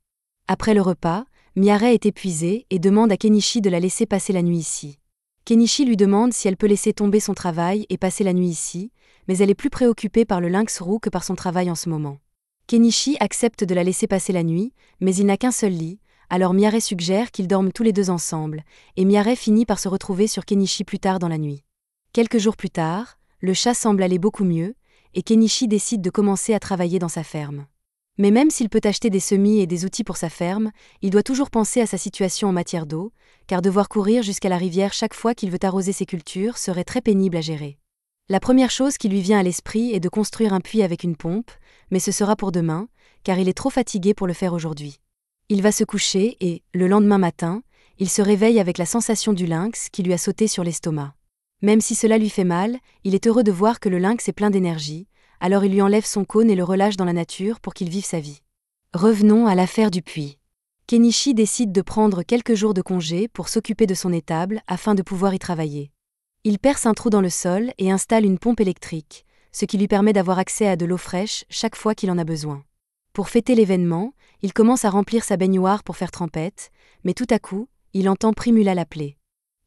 Après le repas, Miare est épuisée et demande à Kenichi de la laisser passer la nuit ici. Kenichi lui demande si elle peut laisser tomber son travail et passer la nuit ici, mais elle est plus préoccupée par le lynx roux que par son travail en ce moment. Kenichi accepte de la laisser passer la nuit, mais il n'a qu'un seul lit, alors Miare suggère qu'ils dorment tous les deux ensemble, et Miare finit par se retrouver sur Kenichi plus tard dans la nuit. Quelques jours plus tard, le chat semble aller beaucoup mieux, et Kenichi décide de commencer à travailler dans sa ferme. Mais même s'il peut acheter des semis et des outils pour sa ferme, il doit toujours penser à sa situation en matière d'eau, car devoir courir jusqu'à la rivière chaque fois qu'il veut arroser ses cultures serait très pénible à gérer. La première chose qui lui vient à l'esprit est de construire un puits avec une pompe, mais ce sera pour demain, car il est trop fatigué pour le faire aujourd'hui. Il va se coucher et, le lendemain matin, il se réveille avec la sensation du lynx qui lui a sauté sur l'estomac. Même si cela lui fait mal, il est heureux de voir que le lynx est plein d'énergie, alors il lui enlève son cône et le relâche dans la nature pour qu'il vive sa vie. Revenons à l'affaire du puits. Kenichi décide de prendre quelques jours de congé pour s'occuper de son étable afin de pouvoir y travailler. Il perce un trou dans le sol et installe une pompe électrique, ce qui lui permet d'avoir accès à de l'eau fraîche chaque fois qu'il en a besoin. Pour fêter l'événement, il commence à remplir sa baignoire pour faire trempette, mais tout à coup, il entend Primula l'appeler.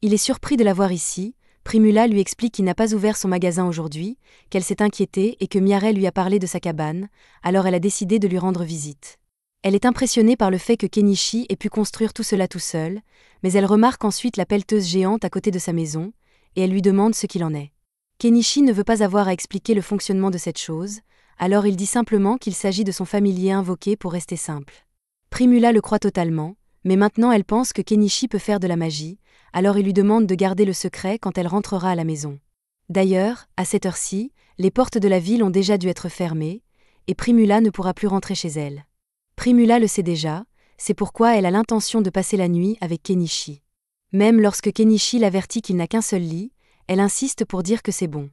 Il est surpris de la voir ici. Primula lui explique qu'il n'a pas ouvert son magasin aujourd'hui, qu'elle s'est inquiétée et que Miaré lui a parlé de sa cabane, alors elle a décidé de lui rendre visite. Elle est impressionnée par le fait que Kenichi ait pu construire tout cela tout seul, mais elle remarque ensuite la pelleteuse géante à côté de sa maison, et elle lui demande ce qu'il en est. Kenichi ne veut pas avoir à expliquer le fonctionnement de cette chose, alors il dit simplement qu'il s'agit de son familier invoqué pour rester simple. Primula le croit totalement, mais maintenant elle pense que Kenichi peut faire de la magie, alors il lui demande de garder le secret quand elle rentrera à la maison. D'ailleurs, à cette heure-ci, les portes de la ville ont déjà dû être fermées, et Primula ne pourra plus rentrer chez elle. Primula le sait déjà, c'est pourquoi elle a l'intention de passer la nuit avec Kenichi. Même lorsque Kenichi l'avertit qu'il n'a qu'un seul lit, elle insiste pour dire que c'est bon.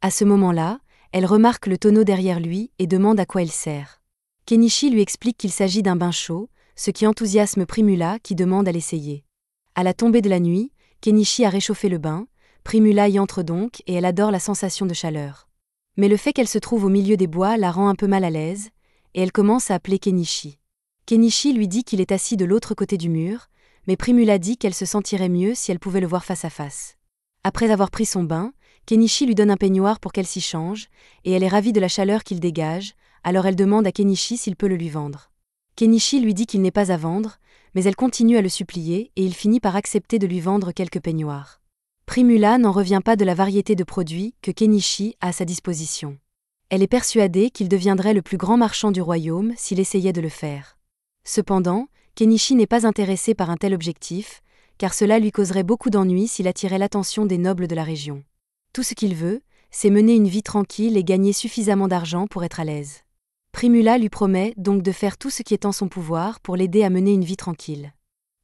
À ce moment-là, elle remarque le tonneau derrière lui et demande à quoi il sert. Kenichi lui explique qu'il s'agit d'un bain chaud, ce qui enthousiasme Primula qui demande à l'essayer. À la tombée de la nuit, Kenichi a réchauffé le bain, Primula y entre donc et elle adore la sensation de chaleur. Mais le fait qu'elle se trouve au milieu des bois la rend un peu mal à l'aise, et elle commence à appeler Kenichi. Kenichi lui dit qu'il est assis de l'autre côté du mur, mais Primula dit qu'elle se sentirait mieux si elle pouvait le voir face à face. Après avoir pris son bain, Kenichi lui donne un peignoir pour qu'elle s'y change, et elle est ravie de la chaleur qu'il dégage, alors elle demande à Kenichi s'il peut le lui vendre. Kenichi lui dit qu'il n'est pas à vendre, mais elle continue à le supplier et il finit par accepter de lui vendre quelques peignoirs. Primula n'en revient pas de la variété de produits que Kenichi a à sa disposition. Elle est persuadée qu'il deviendrait le plus grand marchand du royaume s'il essayait de le faire. Cependant, Kenichi n'est pas intéressé par un tel objectif, car cela lui causerait beaucoup d'ennuis s'il attirait l'attention des nobles de la région. Tout ce qu'il veut, c'est mener une vie tranquille et gagner suffisamment d'argent pour être à l'aise. Primula lui promet donc de faire tout ce qui est en son pouvoir pour l'aider à mener une vie tranquille.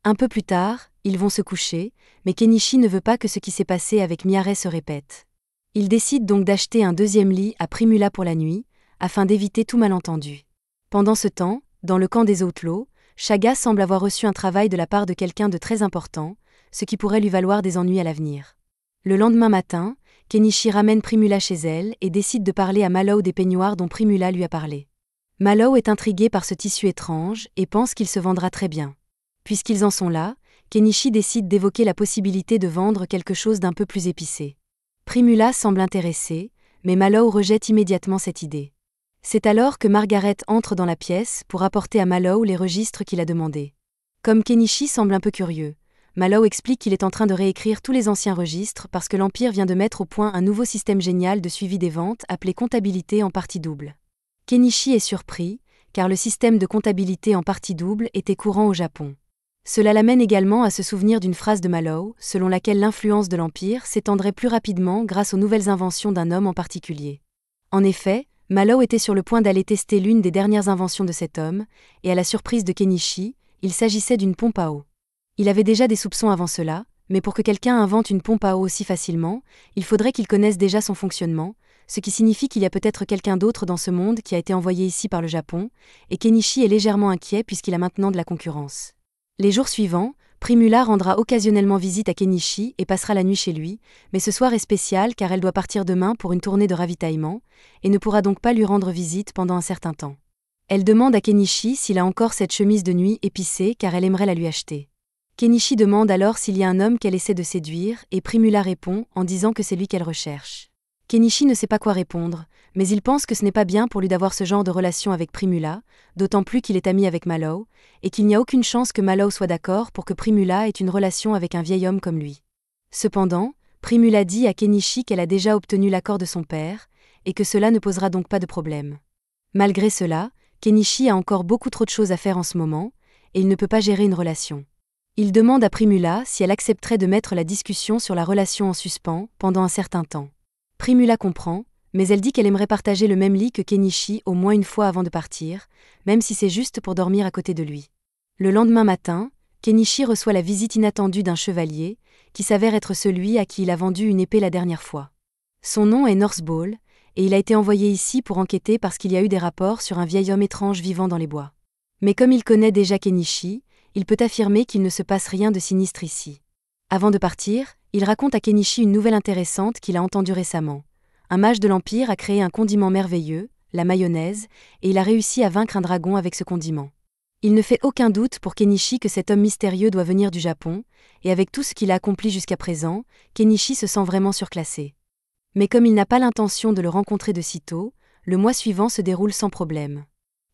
Un peu plus tard, ils vont se coucher, mais Kenichi ne veut pas que ce qui s'est passé avec Miaré se répète. Il décide donc d'acheter un deuxième lit à Primula pour la nuit, afin d'éviter tout malentendu. Pendant ce temps, dans le camp des Outlaws, Shaga semble avoir reçu un travail de la part de quelqu'un de très important, ce qui pourrait lui valoir des ennuis à l'avenir. Le lendemain matin, Kenichi ramène Primula chez elle et décide de parler à Mallow des peignoirs dont Primula lui a parlé. Mallow est intrigué par ce tissu étrange et pense qu'il se vendra très bien. Puisqu'ils en sont là, Kenichi décide d'évoquer la possibilité de vendre quelque chose d'un peu plus épicé. Primula semble intéressée, mais Mallow rejette immédiatement cette idée. C'est alors que Margaret entre dans la pièce pour apporter à Mallow les registres qu'il a demandés. Comme Kenichi semble un peu curieux, Mallow explique qu'il est en train de réécrire tous les anciens registres parce que l'Empire vient de mettre au point un nouveau système génial de suivi des ventes appelé comptabilité en partie double. Kenichi est surpris, car le système de comptabilité en partie double était courant au Japon. Cela l'amène également à se souvenir d'une phrase de Mallow, selon laquelle l'influence de l'Empire s'étendrait plus rapidement grâce aux nouvelles inventions d'un homme en particulier. En effet, Mallow était sur le point d'aller tester l'une des dernières inventions de cet homme, et à la surprise de Kenichi, il s'agissait d'une pompe à eau. Il avait déjà des soupçons avant cela, mais pour que quelqu'un invente une pompe à eau aussi facilement, il faudrait qu'il connaisse déjà son fonctionnement, ce qui signifie qu'il y a peut-être quelqu'un d'autre dans ce monde qui a été envoyé ici par le Japon, et Kenichi est légèrement inquiet puisqu'il a maintenant de la concurrence. Les jours suivants, Primula rendra occasionnellement visite à Kenichi et passera la nuit chez lui, mais ce soir est spécial car elle doit partir demain pour une tournée de ravitaillement, et ne pourra donc pas lui rendre visite pendant un certain temps. Elle demande à Kenichi s'il a encore cette chemise de nuit épicée car elle aimerait la lui acheter. Kenichi demande alors s'il y a un homme qu'elle essaie de séduire et Primula répond en disant que c'est lui qu'elle recherche. Kenichi ne sait pas quoi répondre, mais il pense que ce n'est pas bien pour lui d'avoir ce genre de relation avec Primula, d'autant plus qu'il est ami avec Mallow, et qu'il n'y a aucune chance que Mallow soit d'accord pour que Primula ait une relation avec un vieil homme comme lui. Cependant, Primula dit à Kenichi qu'elle a déjà obtenu l'accord de son père, et que cela ne posera donc pas de problème. Malgré cela, Kenichi a encore beaucoup trop de choses à faire en ce moment, et il ne peut pas gérer une relation. Il demande à Primula si elle accepterait de mettre la discussion sur la relation en suspens pendant un certain temps. Primula comprend, mais elle dit qu'elle aimerait partager le même lit que Kenichi au moins une fois avant de partir, même si c'est juste pour dormir à côté de lui. Le lendemain matin, Kenichi reçoit la visite inattendue d'un chevalier, qui s'avère être celui à qui il a vendu une épée la dernière fois. Son nom est Northball, et il a été envoyé ici pour enquêter parce qu'il y a eu des rapports sur un vieil homme étrange vivant dans les bois. Mais comme il connaît déjà Kenichi, il peut affirmer qu'il ne se passe rien de sinistre ici. Avant de partir, il raconte à Kenichi une nouvelle intéressante qu'il a entendue récemment. Un mage de l'Empire a créé un condiment merveilleux, la mayonnaise, et il a réussi à vaincre un dragon avec ce condiment. Il ne fait aucun doute pour Kenichi que cet homme mystérieux doit venir du Japon, et avec tout ce qu'il a accompli jusqu'à présent, Kenichi se sent vraiment surclassé. Mais comme il n'a pas l'intention de le rencontrer de sitôt, le mois suivant se déroule sans problème.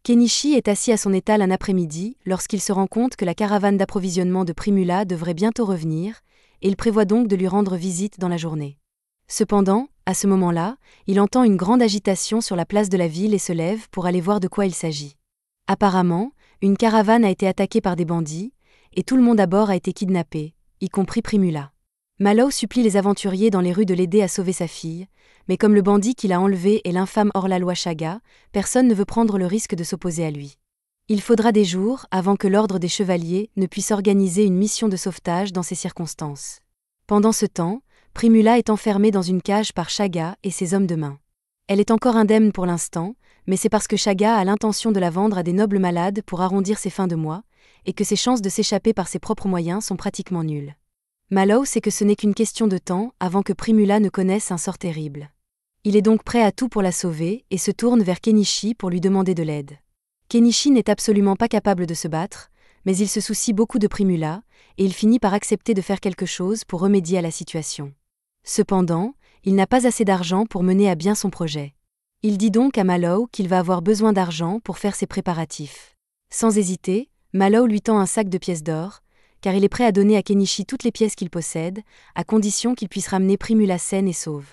Kenichi est assis à son étal un après-midi lorsqu'il se rend compte que la caravane d'approvisionnement de Primula devrait bientôt revenir, et il prévoit donc de lui rendre visite dans la journée. Cependant, à ce moment-là, il entend une grande agitation sur la place de la ville et se lève pour aller voir de quoi il s'agit. Apparemment, une caravane a été attaquée par des bandits, et tout le monde à bord a été kidnappé, y compris Primula. Mallow supplie les aventuriers dans les rues de l'aider à sauver sa fille, mais comme le bandit qui l'a enlevé est l'infâme hors-la-loi Shaga, personne ne veut prendre le risque de s'opposer à lui. Il faudra des jours avant que l'ordre des chevaliers ne puisse organiser une mission de sauvetage dans ces circonstances. Pendant ce temps, Primula est enfermée dans une cage par Shaga et ses hommes de main. Elle est encore indemne pour l'instant, mais c'est parce que Shaga a l'intention de la vendre à des nobles malades pour arrondir ses fins de mois, et que ses chances de s'échapper par ses propres moyens sont pratiquement nulles. Mallow sait que ce n'est qu'une question de temps avant que Primula ne connaisse un sort terrible. Il est donc prêt à tout pour la sauver et se tourne vers Kenichi pour lui demander de l'aide. Kenichi n'est absolument pas capable de se battre, mais il se soucie beaucoup de Primula, et il finit par accepter de faire quelque chose pour remédier à la situation. Cependant, il n'a pas assez d'argent pour mener à bien son projet. Il dit donc à Mallow qu'il va avoir besoin d'argent pour faire ses préparatifs. Sans hésiter, Mallow lui tend un sac de pièces d'or, car il est prêt à donner à Kenichi toutes les pièces qu'il possède, à condition qu'il puisse ramener Primula saine et sauve.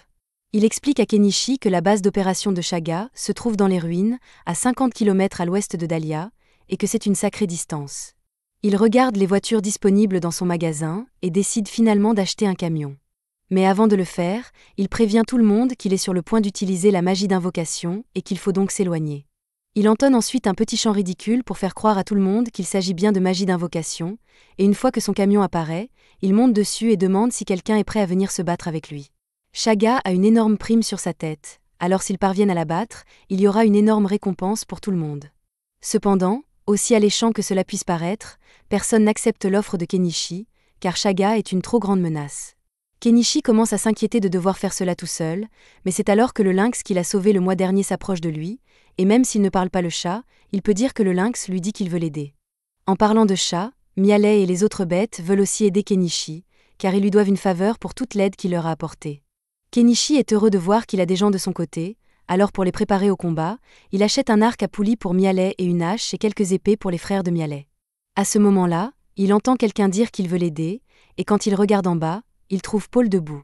Il explique à Kenichi que la base d'opération de Shaga se trouve dans les ruines, à 50 km à l'ouest de Dahlia, et que c'est une sacrée distance. Il regarde les voitures disponibles dans son magasin et décide finalement d'acheter un camion. Mais avant de le faire, il prévient tout le monde qu'il est sur le point d'utiliser la magie d'invocation et qu'il faut donc s'éloigner. Il entonne ensuite un petit chant ridicule pour faire croire à tout le monde qu'il s'agit bien de magie d'invocation, et une fois que son camion apparaît, il monte dessus et demande si quelqu'un est prêt à venir se battre avec lui. Shaga a une énorme prime sur sa tête, alors s'ils parviennent à la battre, il y aura une énorme récompense pour tout le monde. Cependant, aussi alléchant que cela puisse paraître, personne n'accepte l'offre de Kenichi, car Shaga est une trop grande menace. Kenichi commence à s'inquiéter de devoir faire cela tout seul, mais c'est alors que le lynx qu'il a sauvé le mois dernier s'approche de lui, et même s'il ne parle pas le chat, il peut dire que le lynx lui dit qu'il veut l'aider. En parlant de chat, Mialet et les autres bêtes veulent aussi aider Kenichi, car ils lui doivent une faveur pour toute l'aide qu'il leur a apportée. Kenichi est heureux de voir qu'il a des gens de son côté, alors pour les préparer au combat, il achète un arc à poulie pour Mialet et une hache et quelques épées pour les frères de Mialet. À ce moment-là, il entend quelqu'un dire qu'il veut l'aider, et quand il regarde en bas, il trouve Paul debout.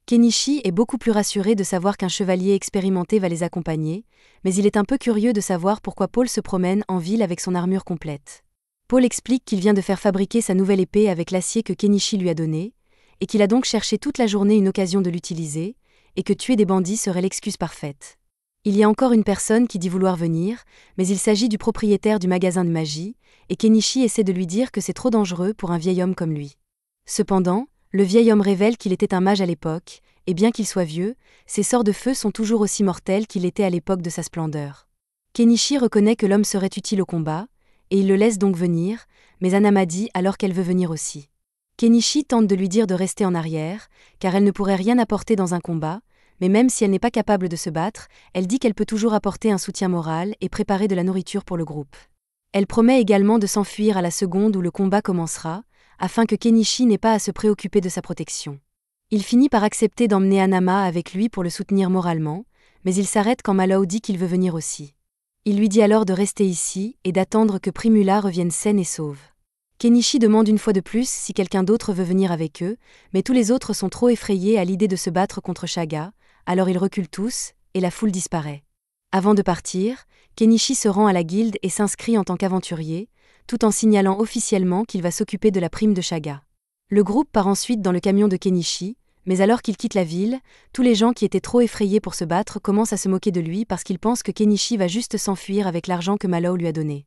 Kenichi est beaucoup plus rassuré de savoir qu'un chevalier expérimenté va les accompagner, mais il est un peu curieux de savoir pourquoi Paul se promène en ville avec son armure complète. Paul explique qu'il vient de faire fabriquer sa nouvelle épée avec l'acier que Kenichi lui a donné, et qu'il a donc cherché toute la journée une occasion de l'utiliser, et que tuer des bandits serait l'excuse parfaite. Il y a encore une personne qui dit vouloir venir, mais il s'agit du propriétaire du magasin de magie, et Kenichi essaie de lui dire que c'est trop dangereux pour un vieil homme comme lui. Cependant, le vieil homme révèle qu'il était un mage à l'époque, et bien qu'il soit vieux, ses sorts de feu sont toujours aussi mortels qu'il était à l'époque de sa splendeur. Kenichi reconnaît que l'homme serait utile au combat, et il le laisse donc venir, mais Anama dit alors qu'elle veut venir aussi. Kenichi tente de lui dire de rester en arrière, car elle ne pourrait rien apporter dans un combat, mais même si elle n'est pas capable de se battre, elle dit qu'elle peut toujours apporter un soutien moral et préparer de la nourriture pour le groupe. Elle promet également de s'enfuir à la seconde où le combat commencera, afin que Kenichi n'ait pas à se préoccuper de sa protection. Il finit par accepter d'emmener Anama avec lui pour le soutenir moralement, mais il s'arrête quand Mallow dit qu'il veut venir aussi. Il lui dit alors de rester ici et d'attendre que Primula revienne saine et sauve. Kenichi demande une fois de plus si quelqu'un d'autre veut venir avec eux, mais tous les autres sont trop effrayés à l'idée de se battre contre Shaga, alors ils reculent tous, et la foule disparaît. Avant de partir, Kenichi se rend à la guilde et s'inscrit en tant qu'aventurier, tout en signalant officiellement qu'il va s'occuper de la prime de Shaga. Le groupe part ensuite dans le camion de Kenichi, mais alors qu'il quitte la ville, tous les gens qui étaient trop effrayés pour se battre commencent à se moquer de lui parce qu'ils pensent que Kenichi va juste s'enfuir avec l'argent que Mallow lui a donné.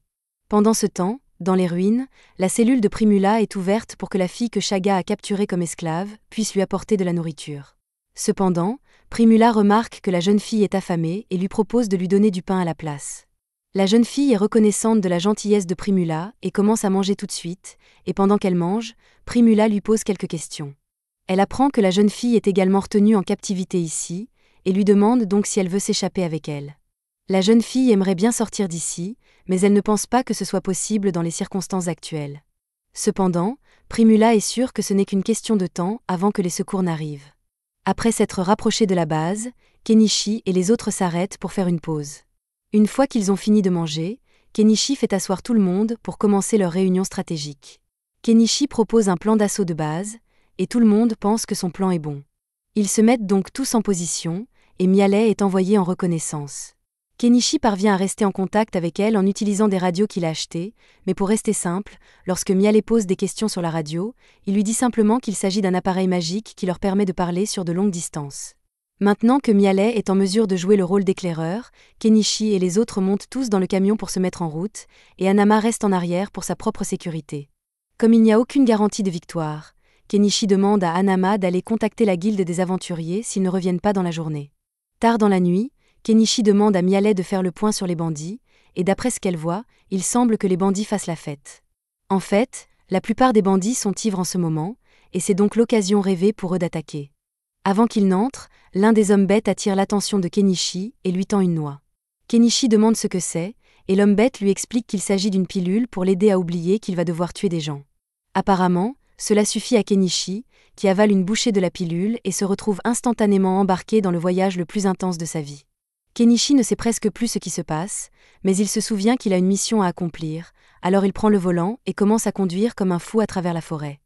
Pendant ce temps, dans les ruines, la cellule de Primula est ouverte pour que la fille que Shaga a capturée comme esclave puisse lui apporter de la nourriture. Cependant, Primula remarque que la jeune fille est affamée et lui propose de lui donner du pain à la place. La jeune fille est reconnaissante de la gentillesse de Primula et commence à manger tout de suite, et pendant qu'elle mange, Primula lui pose quelques questions. Elle apprend que la jeune fille est également retenue en captivité ici, et lui demande donc si elle veut s'échapper avec elle. La jeune fille aimerait bien sortir d'ici, mais elle ne pense pas que ce soit possible dans les circonstances actuelles. Cependant, Primula est sûre que ce n'est qu'une question de temps avant que les secours n'arrivent. Après s'être rapprochés de la base, Kenichi et les autres s'arrêtent pour faire une pause. Une fois qu'ils ont fini de manger, Kenichi fait asseoir tout le monde pour commencer leur réunion stratégique. Kenichi propose un plan d'assaut de base, et tout le monde pense que son plan est bon. Ils se mettent donc tous en position, et Mialet est envoyé en reconnaissance. Kenichi parvient à rester en contact avec elle en utilisant des radios qu'il a achetées, mais pour rester simple, lorsque Mialet pose des questions sur la radio, il lui dit simplement qu'il s'agit d'un appareil magique qui leur permet de parler sur de longues distances. Maintenant que Mialet est en mesure de jouer le rôle d'éclaireur, Kenichi et les autres montent tous dans le camion pour se mettre en route, et Hanama reste en arrière pour sa propre sécurité. Comme il n'y a aucune garantie de victoire, Kenichi demande à Hanama d'aller contacter la guilde des aventuriers s'ils ne reviennent pas dans la journée. Tard dans la nuit, Kenichi demande à Mialet de faire le point sur les bandits, et d'après ce qu'elle voit, il semble que les bandits fassent la fête. En fait, la plupart des bandits sont ivres en ce moment, et c'est donc l'occasion rêvée pour eux d'attaquer. Avant qu'ils n'entrent, l'un des hommes bêtes attire l'attention de Kenichi et lui tend une noix. Kenichi demande ce que c'est, et l'homme bête lui explique qu'il s'agit d'une pilule pour l'aider à oublier qu'il va devoir tuer des gens. Apparemment, cela suffit à Kenichi, qui avale une bouchée de la pilule et se retrouve instantanément embarqué dans le voyage le plus intense de sa vie. Kenichi ne sait presque plus ce qui se passe, mais il se souvient qu'il a une mission à accomplir, alors il prend le volant et commence à conduire comme un fou à travers la forêt.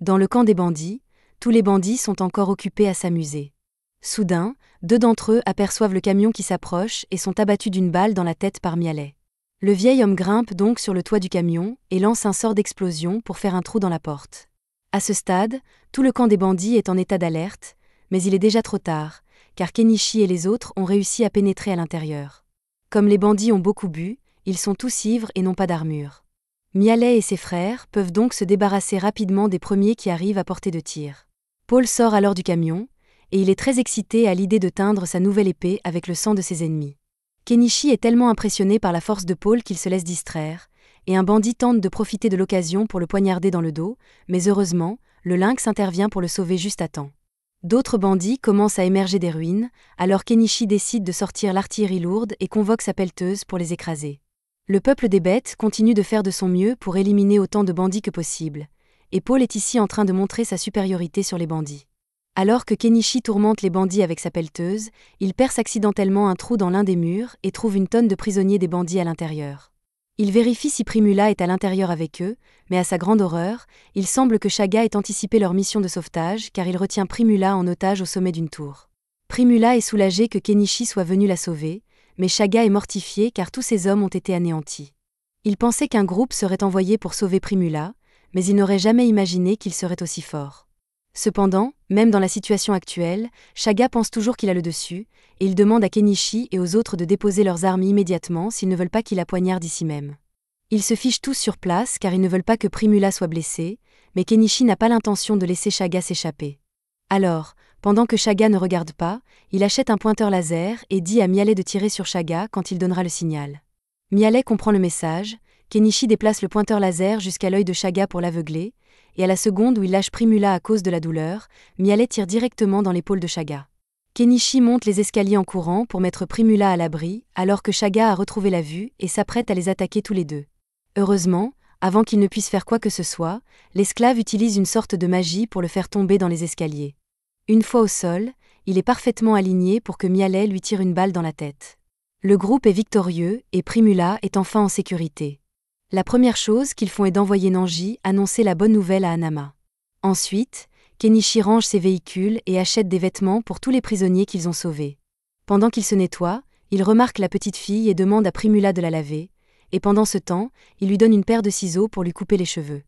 Dans le camp des bandits, tous les bandits sont encore occupés à s'amuser. Soudain, 2 d'entre eux aperçoivent le camion qui s'approche et sont abattus d'une balle dans la tête par Mialet. Le vieil homme grimpe donc sur le toit du camion et lance un sort d'explosion pour faire un trou dans la porte. À ce stade, tout le camp des bandits est en état d'alerte, mais il est déjà trop tard, car Kenichi et les autres ont réussi à pénétrer à l'intérieur. Comme les bandits ont beaucoup bu, ils sont tous ivres et n'ont pas d'armure. Mialet et ses frères peuvent donc se débarrasser rapidement des premiers qui arrivent à portée de tir. Paul sort alors du camion, et il est très excité à l'idée de teindre sa nouvelle épée avec le sang de ses ennemis. Kenichi est tellement impressionné par la force de Paul qu'il se laisse distraire, et un bandit tente de profiter de l'occasion pour le poignarder dans le dos, mais heureusement, le lynx intervient pour le sauver juste à temps. D'autres bandits commencent à émerger des ruines, alors Kenichi décide de sortir l'artillerie lourde et convoque sa pelleteuse pour les écraser. Le peuple des bêtes continue de faire de son mieux pour éliminer autant de bandits que possible, et Paul est ici en train de montrer sa supériorité sur les bandits. Alors que Kenichi tourmente les bandits avec sa pelleteuse, il perce accidentellement un trou dans l'un des murs et trouve une tonne de prisonniers des bandits à l'intérieur. Il vérifie si Primula est à l'intérieur avec eux, mais à sa grande horreur, il semble que Shaga ait anticipé leur mission de sauvetage car il retient Primula en otage au sommet d'une tour. Primula est soulagée que Kenichi soit venu la sauver, mais Shaga est mortifié car tous ses hommes ont été anéantis. Il pensait qu'un groupe serait envoyé pour sauver Primula, mais il n'aurait jamais imaginé qu'il serait aussi fort. Cependant, même dans la situation actuelle, Shaga pense toujours qu'il a le dessus, et il demande à Kenichi et aux autres de déposer leurs armes immédiatement s'ils ne veulent pas qu'il la poignarde ici même. Ils se fichent tous sur place car ils ne veulent pas que Primula soit blessée, mais Kenichi n'a pas l'intention de laisser Shaga s'échapper. Alors, pendant que Shaga ne regarde pas, il achète un pointeur laser et dit à Mialet de tirer sur Shaga quand il donnera le signal. Mialet comprend le message, Kenichi déplace le pointeur laser jusqu'à l'œil de Shaga pour l'aveugler, et à la seconde où il lâche Primula à cause de la douleur, Mialet tire directement dans l'épaule de Shaga. Kenichi monte les escaliers en courant pour mettre Primula à l'abri, alors que Shaga a retrouvé la vue et s'apprête à les attaquer tous les deux. Heureusement, avant qu'il ne puisse faire quoi que ce soit, l'esclave utilise une sorte de magie pour le faire tomber dans les escaliers. Une fois au sol, il est parfaitement aligné pour que Mialet lui tire une balle dans la tête. Le groupe est victorieux et Primula est enfin en sécurité. La première chose qu'ils font est d'envoyer Nanji annoncer la bonne nouvelle à Hanama. Ensuite, Kenichi range ses véhicules et achète des vêtements pour tous les prisonniers qu'ils ont sauvés. Pendant qu'il se nettoie, il remarque la petite fille et demande à Primula de la laver, et pendant ce temps, il lui donne une paire de ciseaux pour lui couper les cheveux.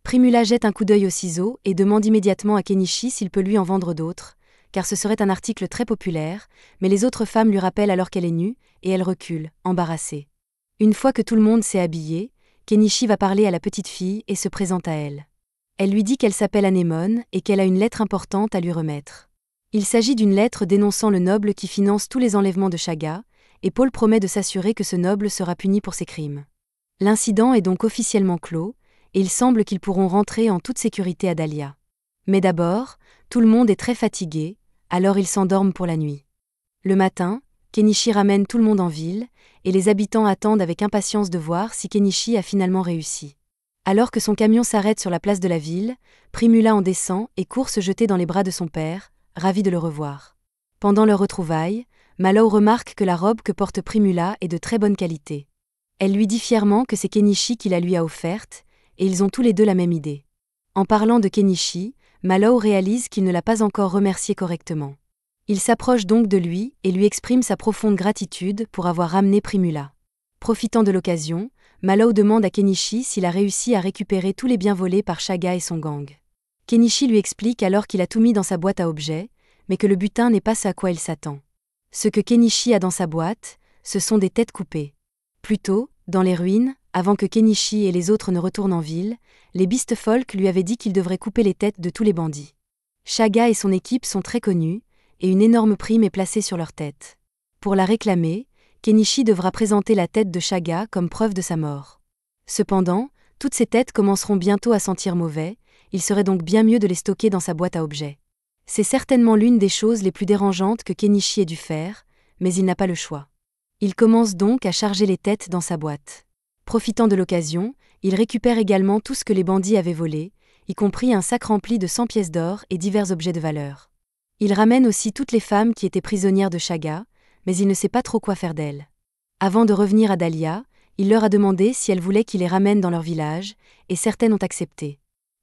Primula jette un coup d'œil aux ciseaux et demande immédiatement à Kenichi s'il peut lui en vendre d'autres, car ce serait un article très populaire, mais les autres femmes lui rappellent alors qu'elle est nue, et elle recule, embarrassée. Une fois que tout le monde s'est habillé, Kenichi va parler à la petite fille et se présente à elle. Elle lui dit qu'elle s'appelle Anémone et qu'elle a une lettre importante à lui remettre. Il s'agit d'une lettre dénonçant le noble qui finance tous les enlèvements de Chaga, et Paul promet de s'assurer que ce noble sera puni pour ses crimes. L'incident est donc officiellement clos, et il semble qu'ils pourront rentrer en toute sécurité à Dahlia. Mais d'abord, tout le monde est très fatigué, alors ils s'endorment pour la nuit. Le matin, Kenichi ramène tout le monde en ville, et les habitants attendent avec impatience de voir si Kenichi a finalement réussi. Alors que son camion s'arrête sur la place de la ville, Primula en descend et court se jeter dans les bras de son père, ravi de le revoir. Pendant leur retrouvaille, Mallow remarque que la robe que porte Primula est de très bonne qualité. Elle lui dit fièrement que c'est Kenichi qui la lui a offerte, et ils ont tous les deux la même idée. En parlant de Kenichi, Mallow réalise qu'il ne l'a pas encore remercié correctement. Il s'approche donc de lui et lui exprime sa profonde gratitude pour avoir ramené Primula. Profitant de l'occasion, Mallow demande à Kenichi s'il a réussi à récupérer tous les biens volés par Chaga et son gang. Kenichi lui explique alors qu'il a tout mis dans sa boîte à objets, mais que le butin n'est pas ce à quoi il s'attend. Ce que Kenichi a dans sa boîte, ce sont des têtes coupées. Plus tôt, dans les ruines, avant que Kenichi et les autres ne retournent en ville, les Beastfolk lui avaient dit qu'il devrait couper les têtes de tous les bandits. Chaga et son équipe sont très connus, et une énorme prime est placée sur leur tête. Pour la réclamer, Kenichi devra présenter la tête de Chaga comme preuve de sa mort. Cependant, toutes ces têtes commenceront bientôt à sentir mauvais, il serait donc bien mieux de les stocker dans sa boîte à objets. C'est certainement l'une des choses les plus dérangeantes que Kenichi ait dû faire, mais il n'a pas le choix. Il commence donc à charger les têtes dans sa boîte. Profitant de l'occasion, il récupère également tout ce que les bandits avaient volé, y compris un sac rempli de 100 pièces d'or et divers objets de valeur. Il ramène aussi toutes les femmes qui étaient prisonnières de Chaga, mais il ne sait pas trop quoi faire d'elles. Avant de revenir à Dahlia, il leur a demandé si elles voulaient qu'il les ramène dans leur village, et certaines ont accepté.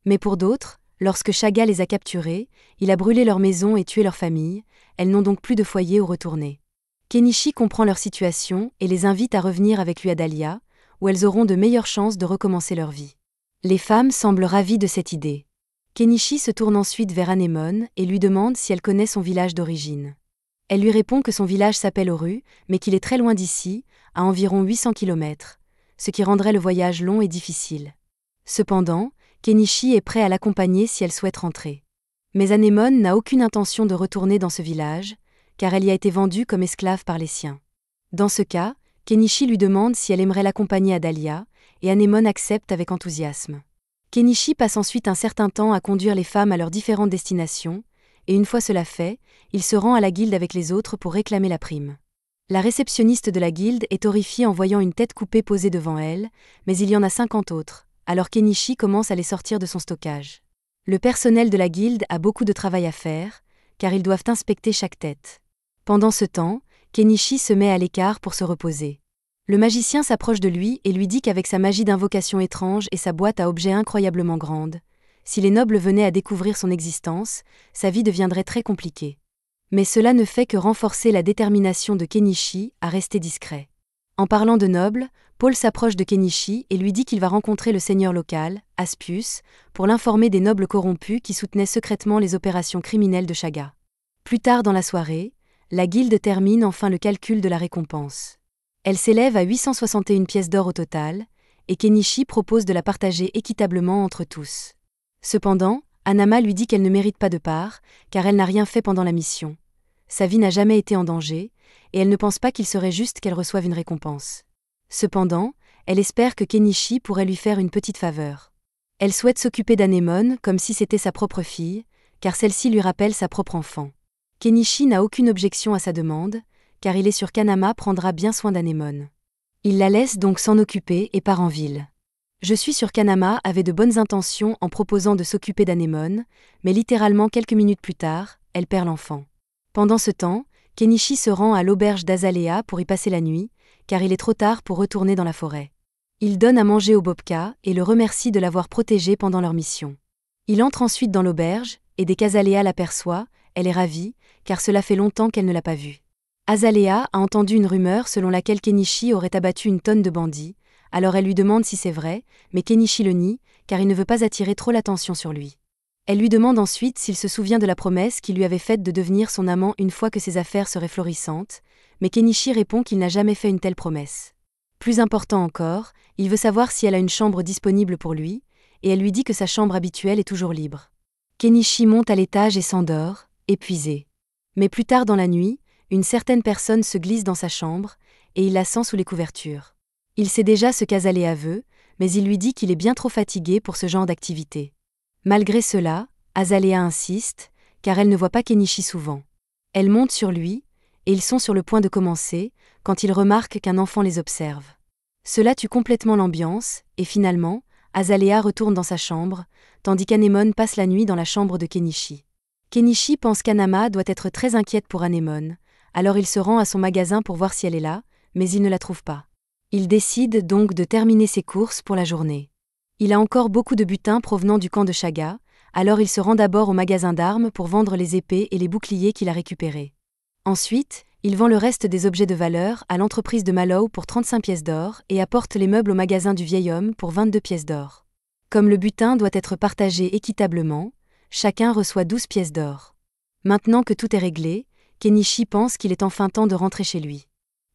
Mais pour d'autres, lorsque Chaga les a capturées, il a brûlé leur maison et tué leur famille, elles n'ont donc plus de foyer où retourner. Kenichi comprend leur situation et les invite à revenir avec lui à Dahlia, où elles auront de meilleures chances de recommencer leur vie. Les femmes semblent ravies de cette idée. Kenichi se tourne ensuite vers Anémone et lui demande si elle connaît son village d'origine. Elle lui répond que son village s'appelle Oru, mais qu'il est très loin d'ici, à environ 800 km, ce qui rendrait le voyage long et difficile. Cependant, Kenichi est prêt à l'accompagner si elle souhaite rentrer. Mais Anémone n'a aucune intention de retourner dans ce village, car elle y a été vendue comme esclave par les siens. Dans ce cas, Kenichi lui demande si elle aimerait l'accompagner à Dahlia, et Anémone accepte avec enthousiasme. Kenichi passe ensuite un certain temps à conduire les femmes à leurs différentes destinations, et une fois cela fait, il se rend à la guilde avec les autres pour réclamer la prime. La réceptionniste de la guilde est horrifiée en voyant une tête coupée posée devant elle, mais il y en a 50 autres, alors Kenichi commence à les sortir de son stockage. Le personnel de la guilde a beaucoup de travail à faire, car ils doivent inspecter chaque tête. Pendant ce temps, Kenichi se met à l'écart pour se reposer. Le magicien s'approche de lui et lui dit qu'avec sa magie d'invocation étrange et sa boîte à objets incroyablement grande, si les nobles venaient à découvrir son existence, sa vie deviendrait très compliquée. Mais cela ne fait que renforcer la détermination de Kenichi à rester discret. En parlant de nobles, Paul s'approche de Kenichi et lui dit qu'il va rencontrer le seigneur local, Aspius, pour l'informer des nobles corrompus qui soutenaient secrètement les opérations criminelles de Chaga. Plus tard dans la soirée, la guilde termine enfin le calcul de la récompense. Elle s'élève à 861 pièces d'or au total, et Kenichi propose de la partager équitablement entre tous. Cependant, Anama lui dit qu'elle ne mérite pas de part, car elle n'a rien fait pendant la mission. Sa vie n'a jamais été en danger, et elle ne pense pas qu'il serait juste qu'elle reçoive une récompense. Cependant, elle espère que Kenichi pourrait lui faire une petite faveur. Elle souhaite s'occuper d'Anémone comme si c'était sa propre fille, car celle-ci lui rappelle sa propre enfant. Kenichi n'a aucune objection à sa demande, car il est sûr qu'Anama prendra bien soin d'Anémone. Il la laisse donc s'en occuper et part en ville. Je suis sûr qu'Anama avait de bonnes intentions en proposant de s'occuper d'Anémone, mais littéralement quelques minutes plus tard, elle perd l'enfant. Pendant ce temps, Kenichi se rend à l'auberge d'Azalea pour y passer la nuit, car il est trop tard pour retourner dans la forêt. Il donne à manger au Bobka et le remercie de l'avoir protégé pendant leur mission. Il entre ensuite dans l'auberge, et dès qu'Azalea l'aperçoit, elle est ravie, car cela fait longtemps qu'elle ne l'a pas vu. Azalea a entendu une rumeur selon laquelle Kenichi aurait abattu une tonne de bandits, alors elle lui demande si c'est vrai, mais Kenichi le nie, car il ne veut pas attirer trop l'attention sur lui. Elle lui demande ensuite s'il se souvient de la promesse qu'il lui avait faite de devenir son amant une fois que ses affaires seraient florissantes, mais Kenichi répond qu'il n'a jamais fait une telle promesse. Plus important encore, il veut savoir si elle a une chambre disponible pour lui, et elle lui dit que sa chambre habituelle est toujours libre. Kenichi monte à l'étage et s'endort, épuisé. Mais plus tard dans la nuit, une certaine personne se glisse dans sa chambre, et il la sent sous les couvertures. Il sait déjà ce qu'Azalea veut, mais il lui dit qu'il est bien trop fatigué pour ce genre d'activité. Malgré cela, Azalea insiste, car elle ne voit pas Kenichi souvent. Elle monte sur lui, et ils sont sur le point de commencer, quand ils remarquent qu'un enfant les observe. Cela tue complètement l'ambiance, et finalement, Azalea retourne dans sa chambre, tandis qu'Anemone passe la nuit dans la chambre de Kenichi. Kenichi pense qu'Anama doit être très inquiète pour Anemone, alors il se rend à son magasin pour voir si elle est là, mais il ne la trouve pas. Il décide donc de terminer ses courses pour la journée. Il a encore beaucoup de butin provenant du camp de Shaga, alors il se rend d'abord au magasin d'armes pour vendre les épées et les boucliers qu'il a récupérés. Ensuite, il vend le reste des objets de valeur à l'entreprise de Mallow pour 35 pièces d'or et apporte les meubles au magasin du vieil homme pour 22 pièces d'or. Comme le butin doit être partagé équitablement, chacun reçoit 12 pièces d'or. Maintenant que tout est réglé, Kenichi pense qu'il est enfin temps de rentrer chez lui.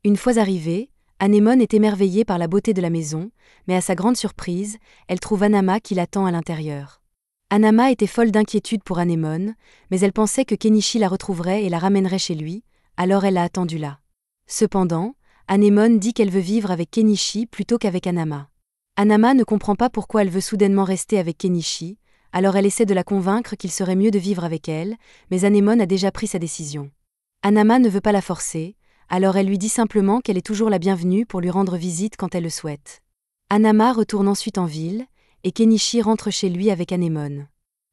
Une fois arrivé, Anemone est émerveillée par la beauté de la maison, mais à sa grande surprise, elle trouve Anama qui l'attend à l'intérieur. Anama était folle d'inquiétude pour Anemone, mais elle pensait que Kenichi la retrouverait et la ramènerait chez lui, alors elle l'a attendu là. Cependant, Anemone dit qu'elle veut vivre avec Kenichi plutôt qu'avec Anama. Anama ne comprend pas pourquoi elle veut soudainement rester avec Kenichi, alors elle essaie de la convaincre qu'il serait mieux de vivre avec elle, mais Anemone a déjà pris sa décision. Anama ne veut pas la forcer, alors elle lui dit simplement qu'elle est toujours la bienvenue pour lui rendre visite quand elle le souhaite. Anama retourne ensuite en ville, et Kenichi rentre chez lui avec Anemone.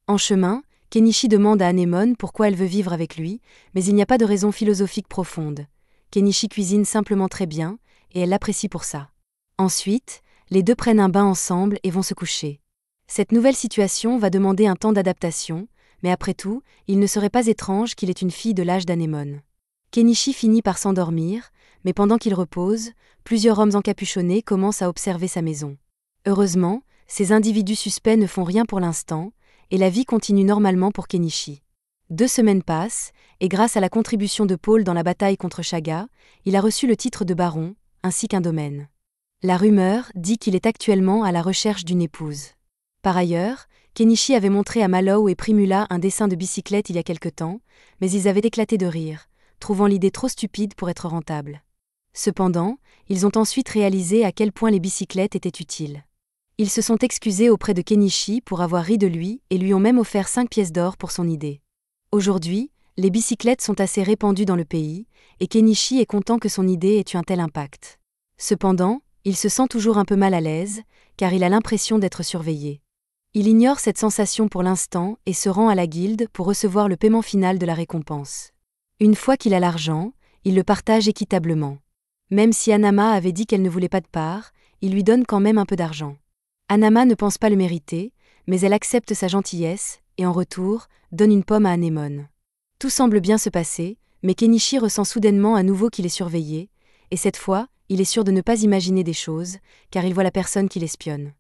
En chemin, Kenichi demande à Anemone pourquoi elle veut vivre avec lui, mais il n'y a pas de raison philosophique profonde. Kenichi cuisine simplement très bien, et elle l'apprécie pour ça. Ensuite, les deux prennent un bain ensemble et vont se coucher. Cette nouvelle situation va demander un temps d'adaptation, mais après tout, il ne serait pas étrange qu'il ait une fille de l'âge d'Anemone. Kenichi finit par s'endormir, mais pendant qu'il repose, plusieurs hommes encapuchonnés commencent à observer sa maison. Heureusement, ces individus suspects ne font rien pour l'instant, et la vie continue normalement pour Kenichi. 2 semaines passent, et grâce à la contribution de Paul dans la bataille contre Shaga, il a reçu le titre de baron, ainsi qu'un domaine. La rumeur dit qu'il est actuellement à la recherche d'une épouse. Par ailleurs, Kenichi avait montré à Mallow et Primula un dessin de bicyclette il y a quelque temps, mais ils avaient éclaté de rire, trouvant l'idée trop stupide pour être rentable. Cependant, ils ont ensuite réalisé à quel point les bicyclettes étaient utiles. Ils se sont excusés auprès de Kenichi pour avoir ri de lui et lui ont même offert 5 pièces d'or pour son idée. Aujourd'hui, les bicyclettes sont assez répandues dans le pays, et Kenichi est content que son idée ait eu un tel impact. Cependant, il se sent toujours un peu mal à l'aise, car il a l'impression d'être surveillé. Il ignore cette sensation pour l'instant et se rend à la guilde pour recevoir le paiement final de la récompense. Une fois qu'il a l'argent, il le partage équitablement. Même si Anama avait dit qu'elle ne voulait pas de part, il lui donne quand même un peu d'argent. Anama ne pense pas le mériter, mais elle accepte sa gentillesse, et en retour, donne une pomme à Anemone. Tout semble bien se passer, mais Kenichi ressent soudainement à nouveau qu'il est surveillé, et cette fois, il est sûr de ne pas imaginer des choses, car il voit la personne qui l'espionne.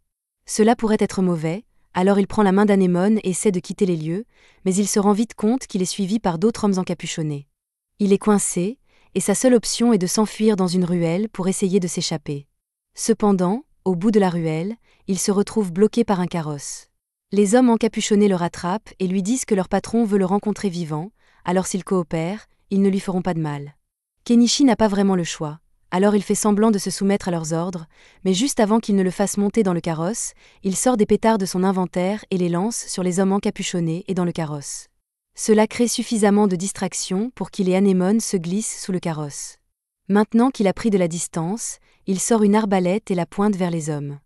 Cela pourrait être mauvais, alors il prend la main d'Anemone et essaie de quitter les lieux, mais il se rend vite compte qu'il est suivi par d'autres hommes encapuchonnés. Il est coincé, et sa seule option est de s'enfuir dans une ruelle pour essayer de s'échapper. Cependant, au bout de la ruelle, il se retrouve bloqué par un carrosse. Les hommes encapuchonnés le rattrapent et lui disent que leur patron veut le rencontrer vivant, alors s'ils coopèrent, ils ne lui feront pas de mal. Kenichi n'a pas vraiment le choix, alors il fait semblant de se soumettre à leurs ordres, mais juste avant qu'ils ne le fassent monter dans le carrosse, il sort des pétards de son inventaire et les lance sur les hommes encapuchonnés et dans le carrosse. Cela crée suffisamment de distraction pour qu'il et Anemone se glissent sous le carrosse. Maintenant qu'il a pris de la distance, il sort une arbalète et la pointe vers les hommes.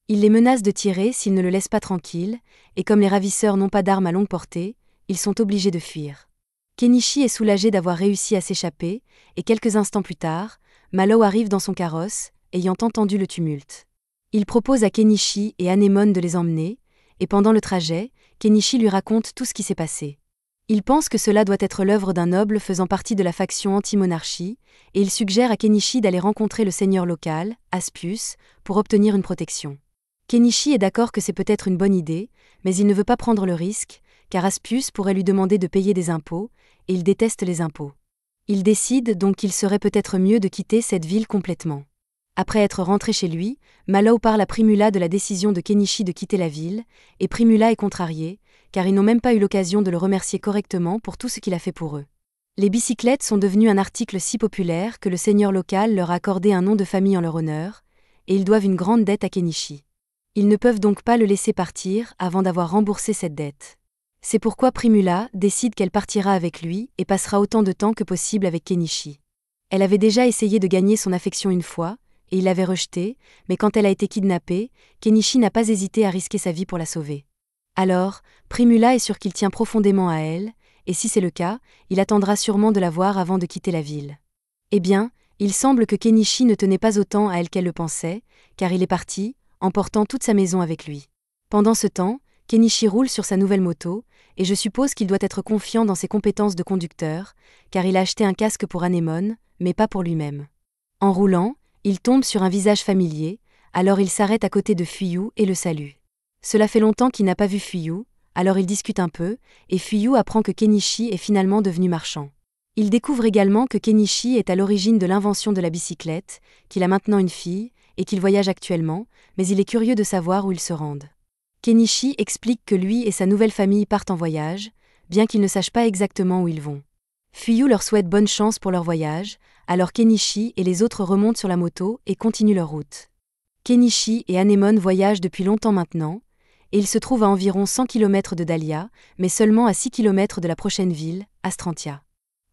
Il les menace de tirer s'ils ne le laissent pas tranquille, et comme les ravisseurs n'ont pas d'armes à longue portée, ils sont obligés de fuir. Kenichi est soulagé d'avoir réussi à s'échapper, et quelques instants plus tard, Mallow arrive dans son carrosse, ayant entendu le tumulte. Il propose à Kenichi et Anemone de les emmener, et pendant le trajet, Kenichi lui raconte tout ce qui s'est passé. Il pense que cela doit être l'œuvre d'un noble faisant partie de la faction anti-monarchie, et il suggère à Kenichi d'aller rencontrer le seigneur local, Aspius, pour obtenir une protection. Kenichi est d'accord que c'est peut-être une bonne idée, mais il ne veut pas prendre le risque, car Aspius pourrait lui demander de payer des impôts, et il déteste les impôts. Il décide donc qu'il serait peut-être mieux de quitter cette ville complètement. Après être rentré chez lui, Mallow parle à Primula de la décision de Kenichi de quitter la ville, et Primula est contrarié, car ils n'ont même pas eu l'occasion de le remercier correctement pour tout ce qu'il a fait pour eux. Les bicyclettes sont devenues un article si populaire que le seigneur local leur a accordé un nom de famille en leur honneur, et ils doivent une grande dette à Kenichi. Ils ne peuvent donc pas le laisser partir avant d'avoir remboursé cette dette. C'est pourquoi Primula décide qu'elle partira avec lui et passera autant de temps que possible avec Kenichi. Elle avait déjà essayé de gagner son affection une fois, et il l'avait rejetée, mais quand elle a été kidnappée, Kenichi n'a pas hésité à risquer sa vie pour la sauver. Alors, Primula est sûr qu'il tient profondément à elle, et si c'est le cas, il attendra sûrement de la voir avant de quitter la ville. Eh bien, il semble que Kenichi ne tenait pas autant à elle qu'elle le pensait, car il est parti, emportant toute sa maison avec lui. Pendant ce temps, Kenichi roule sur sa nouvelle moto, et je suppose qu'il doit être confiant dans ses compétences de conducteur, car il a acheté un casque pour Anémone, mais pas pour lui-même. En roulant, il tombe sur un visage familier, alors il s'arrête à côté de Fuyu et le salue. Cela fait longtemps qu'il n'a pas vu Fuyu, alors ils discutent un peu, et Fuyu apprend que Kenichi est finalement devenu marchand. Il découvre également que Kenichi est à l'origine de l'invention de la bicyclette, qu'il a maintenant une fille, et qu'il voyage actuellement, mais il est curieux de savoir où ils se rendent. Kenichi explique que lui et sa nouvelle famille partent en voyage, bien qu'ils ne sachent pas exactement où ils vont. Fuyu leur souhaite bonne chance pour leur voyage, alors Kenichi et les autres remontent sur la moto et continuent leur route. Kenichi et Anémone voyagent depuis longtemps maintenant, et ils se trouvent à environ 100 km de Dahlia, mais seulement à 6 km de la prochaine ville, Astrantia.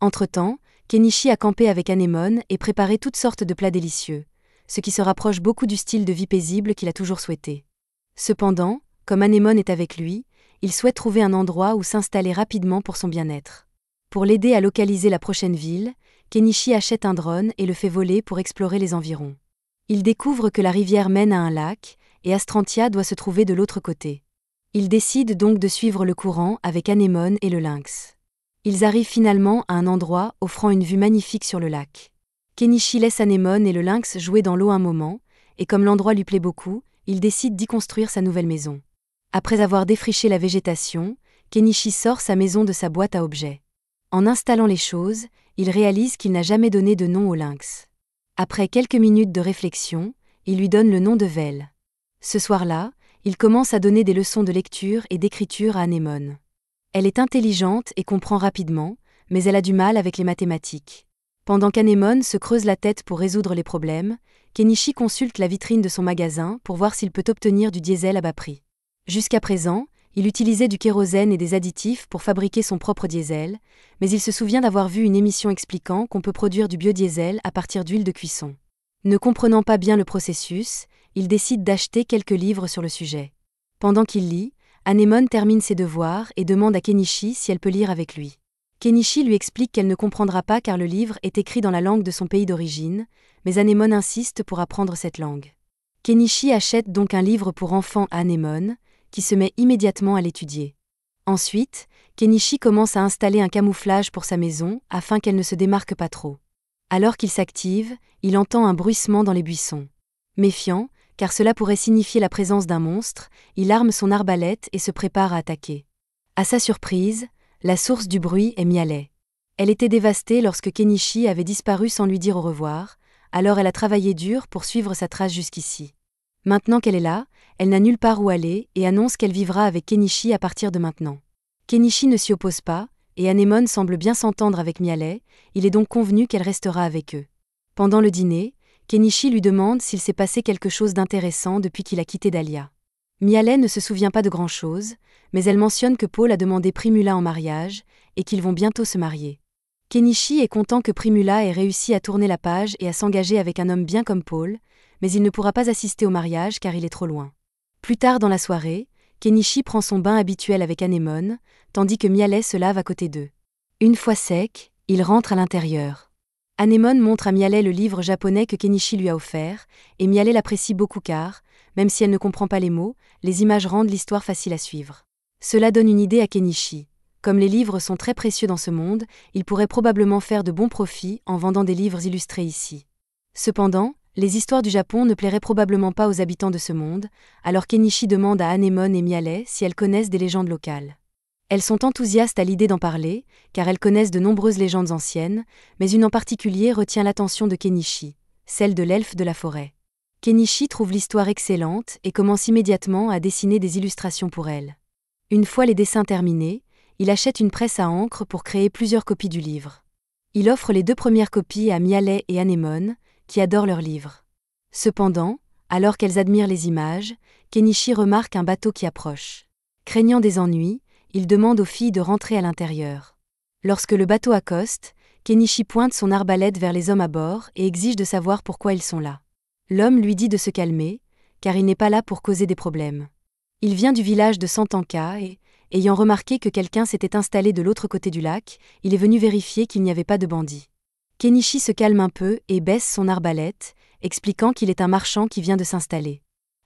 Entre-temps, Kenichi a campé avec Anémone et préparé toutes sortes de plats délicieux, ce qui se rapproche beaucoup du style de vie paisible qu'il a toujours souhaité. Cependant, comme Anémone est avec lui, il souhaite trouver un endroit où s'installer rapidement pour son bien-être. Pour l'aider à localiser la prochaine ville, Kenichi achète un drone et le fait voler pour explorer les environs. Il découvre que la rivière mène à un lac, et Astrantia doit se trouver de l'autre côté. Il décide donc de suivre le courant avec Anémone et le lynx. Ils arrivent finalement à un endroit offrant une vue magnifique sur le lac. Kenichi laisse Anémone et le lynx jouer dans l'eau un moment, et comme l'endroit lui plaît beaucoup, il décide d'y construire sa nouvelle maison. Après avoir défriché la végétation, Kenichi sort sa maison de sa boîte à objets. En installant les choses, il réalise qu'il n'a jamais donné de nom au lynx. Après quelques minutes de réflexion, il lui donne le nom de Vel. Ce soir-là, il commence à donner des leçons de lecture et d'écriture à Anémone. Elle est intelligente et comprend rapidement, mais elle a du mal avec les mathématiques. Pendant qu'Anémone se creuse la tête pour résoudre les problèmes, Kenichi consulte la vitrine de son magasin pour voir s'il peut obtenir du diesel à bas prix. Jusqu'à présent, il utilisait du kérosène et des additifs pour fabriquer son propre diesel, mais il se souvient d'avoir vu une émission expliquant qu'on peut produire du biodiesel à partir d'huile de cuisson. Ne comprenant pas bien le processus, il décide d'acheter quelques livres sur le sujet. Pendant qu'il lit, Anémone termine ses devoirs et demande à Kenichi si elle peut lire avec lui. Kenichi lui explique qu'elle ne comprendra pas car le livre est écrit dans la langue de son pays d'origine, mais Anémone insiste pour apprendre cette langue. Kenichi achète donc un livre pour enfants à Anémone, qui se met immédiatement à l'étudier. Ensuite, Kenichi commence à installer un camouflage pour sa maison afin qu'elle ne se démarque pas trop. Alors qu'il s'active, il entend un bruissement dans les buissons. Méfiant, car cela pourrait signifier la présence d'un monstre, il arme son arbalète et se prépare à attaquer. À sa surprise, la source du bruit est Mialet. Elle était dévastée lorsque Kenichi avait disparu sans lui dire au revoir, alors elle a travaillé dur pour suivre sa trace jusqu'ici. Maintenant qu'elle est là, elle n'a nulle part où aller et annonce qu'elle vivra avec Kenichi à partir de maintenant. Kenichi ne s'y oppose pas, et Anémone semble bien s'entendre avec Mialet, il est donc convenu qu'elle restera avec eux. Pendant le dîner, Kenichi lui demande s'il s'est passé quelque chose d'intéressant depuis qu'il a quitté Dahlia. Mialet ne se souvient pas de grand-chose, mais elle mentionne que Paul a demandé Primula en mariage, et qu'ils vont bientôt se marier. Kenichi est content que Primula ait réussi à tourner la page et à s'engager avec un homme bien comme Paul, mais il ne pourra pas assister au mariage car il est trop loin. Plus tard dans la soirée, Kenichi prend son bain habituel avec Anémone, tandis que Mialet se lave à côté d'eux. Une fois sec, il rentre à l'intérieur. Anémone montre à Mialet le livre japonais que Kenichi lui a offert, et Mialet l'apprécie beaucoup car, même si elle ne comprend pas les mots, les images rendent l'histoire facile à suivre. Cela donne une idée à Kenichi. Comme les livres sont très précieux dans ce monde, il pourrait probablement faire de bons profits en vendant des livres illustrés ici. Cependant, les histoires du Japon ne plairaient probablement pas aux habitants de ce monde, alors Kenichi demande à Anemone et Mialet si elles connaissent des légendes locales. Elles sont enthousiastes à l'idée d'en parler, car elles connaissent de nombreuses légendes anciennes, mais une en particulier retient l'attention de Kenichi, celle de l'elfe de la forêt. Kenichi trouve l'histoire excellente et commence immédiatement à dessiner des illustrations pour elle. Une fois les dessins terminés, il achète une presse à encre pour créer plusieurs copies du livre. Il offre les 2 premières copies à Mialet et Anemone, qui adorent leurs livres. Cependant, alors qu'elles admirent les images, Kenichi remarque un bateau qui approche. Craignant des ennuis, il demande aux filles de rentrer à l'intérieur. Lorsque le bateau accoste, Kenichi pointe son arbalète vers les hommes à bord et exige de savoir pourquoi ils sont là. L'homme lui dit de se calmer, car il n'est pas là pour causer des problèmes. Il vient du village de Santanka et, ayant remarqué que quelqu'un s'était installé de l'autre côté du lac, il est venu vérifier qu'il n'y avait pas de bandits. Kenichi se calme un peu et baisse son arbalète, expliquant qu'il est un marchand qui vient de s'installer.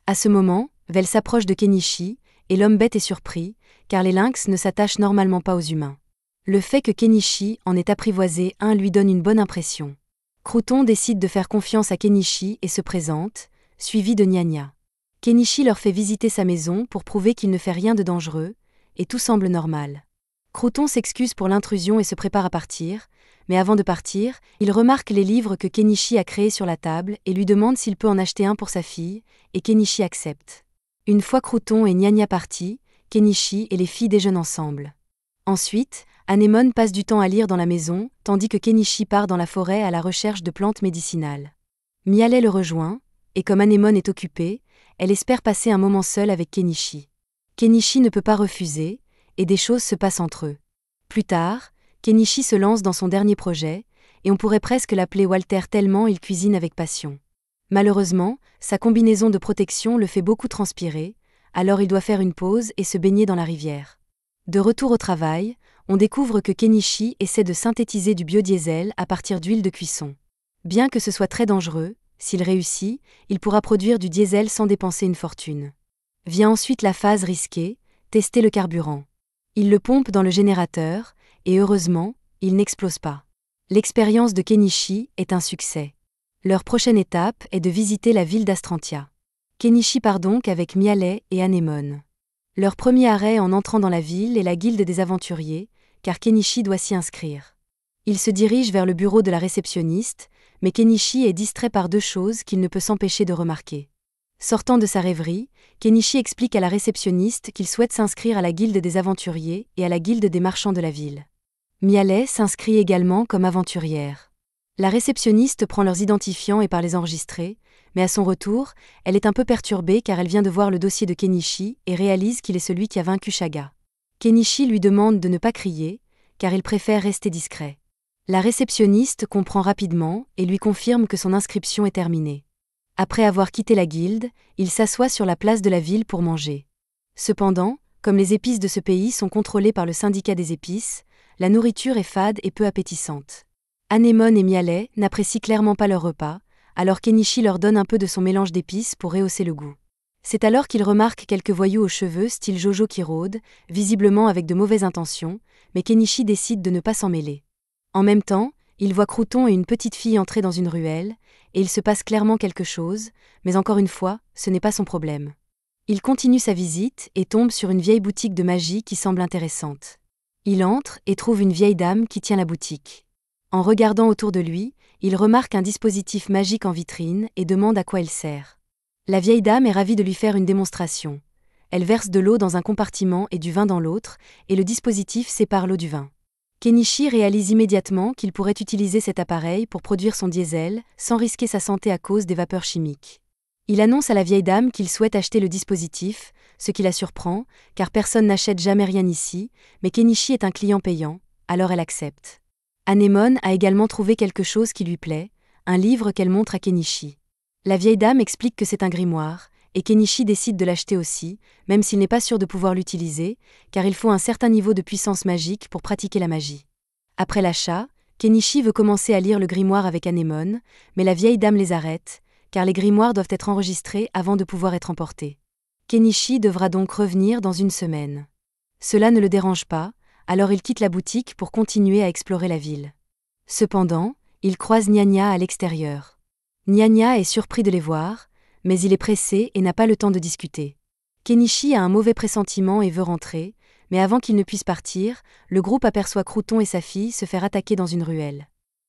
À ce moment, Vel s'approche de Kenichi, et l'homme bête est surpris, car les lynx ne s'attachent normalement pas aux humains. Le fait que Kenichi en ait apprivoisé un lui donne une bonne impression. Crouton décide de faire confiance à Kenichi et se présente, suivi de Nya. Kenichi leur fait visiter sa maison pour prouver qu'il ne fait rien de dangereux, et tout semble normal. Crouton s'excuse pour l'intrusion et se prépare à partir, mais avant de partir, il remarque les livres que Kenichi a créés sur la table et lui demande s'il peut en acheter un pour sa fille, et Kenichi accepte. Une fois Crouton et Nya partis, Kenichi et les filles déjeunent ensemble. Ensuite, Anemone passe du temps à lire dans la maison, tandis que Kenichi part dans la forêt à la recherche de plantes médicinales. Mialet le rejoint, et comme Anemone est occupée, elle espère passer un moment seule avec Kenichi. Kenichi ne peut pas refuser, et des choses se passent entre eux. Plus tard, Kenichi se lance dans son dernier projet, et on pourrait presque l'appeler Walter tellement il cuisine avec passion. Malheureusement, sa combinaison de protection le fait beaucoup transpirer, alors il doit faire une pause et se baigner dans la rivière. De retour au travail, on découvre que Kenichi essaie de synthétiser du biodiesel à partir d'huile de cuisson. Bien que ce soit très dangereux, s'il réussit, il pourra produire du diesel sans dépenser une fortune. Vient ensuite la phase risquée, tester le carburant. Il le pompe dans le générateur, et heureusement, il n'explose pas. L'expérience de Kenichi est un succès. Leur prochaine étape est de visiter la ville d'Astrantia. Kenichi part donc avec Mialet et Anemone. Leur premier arrêt en entrant dans la ville est la guilde des aventuriers, car Kenichi doit s'y inscrire. Il se dirige vers le bureau de la réceptionniste, mais Kenichi est distrait par 2 choses qu'il ne peut s'empêcher de remarquer. Sortant de sa rêverie, Kenichi explique à la réceptionniste qu'il souhaite s'inscrire à la guilde des aventuriers et à la guilde des marchands de la ville. Mialet s'inscrit également comme aventurière. La réceptionniste prend leurs identifiants et part les enregistrer, mais à son retour, elle est un peu perturbée car elle vient de voir le dossier de Kenichi et réalise qu'il est celui qui a vaincu Shaga. Kenichi lui demande de ne pas crier, car il préfère rester discret. La réceptionniste comprend rapidement et lui confirme que son inscription est terminée. Après avoir quitté la guilde, il s'assoit sur la place de la ville pour manger. Cependant, comme les épices de ce pays sont contrôlées par le syndicat des épices, la nourriture est fade et peu appétissante. Anemone et Mialet n'apprécient clairement pas leur repas, alors Kenichi leur donne un peu de son mélange d'épices pour rehausser le goût. C'est alors qu'il remarque quelques voyous aux cheveux style Jojo qui rôdent, visiblement avec de mauvaises intentions, mais Kenichi décide de ne pas s'en mêler. En même temps, il voit Crouton et une petite fille entrer dans une ruelle, et il se passe clairement quelque chose, mais encore une fois, ce n'est pas son problème. Il continue sa visite et tombe sur une vieille boutique de magie qui semble intéressante. Il entre et trouve une vieille dame qui tient la boutique. En regardant autour de lui, il remarque un dispositif magique en vitrine et demande à quoi il sert. La vieille dame est ravie de lui faire une démonstration. Elle verse de l'eau dans un compartiment et du vin dans l'autre, et le dispositif sépare l'eau du vin. Kenichi réalise immédiatement qu'il pourrait utiliser cet appareil pour produire son diesel, sans risquer sa santé à cause des vapeurs chimiques. Il annonce à la vieille dame qu'il souhaite acheter le dispositif, ce qui la surprend, car personne n'achète jamais rien ici, mais Kenichi est un client payant, alors elle accepte. Anemone a également trouvé quelque chose qui lui plaît, un livre qu'elle montre à Kenichi. La vieille dame explique que c'est un grimoire, et Kenichi décide de l'acheter aussi, même s'il n'est pas sûr de pouvoir l'utiliser, car il faut un certain niveau de puissance magique pour pratiquer la magie. Après l'achat, Kenichi veut commencer à lire le grimoire avec Anemone, mais la vieille dame les arrête, car les grimoires doivent être enregistrés avant de pouvoir être emportés. Kenichi devra donc revenir dans une semaine. Cela ne le dérange pas, alors il quitte la boutique pour continuer à explorer la ville. Cependant, il croise Nya à l'extérieur. Nya est surpris de les voir, mais il est pressé et n'a pas le temps de discuter. Kenichi a un mauvais pressentiment et veut rentrer, mais avant qu'il ne puisse partir, le groupe aperçoit Crouton et sa fille se faire attaquer dans une ruelle.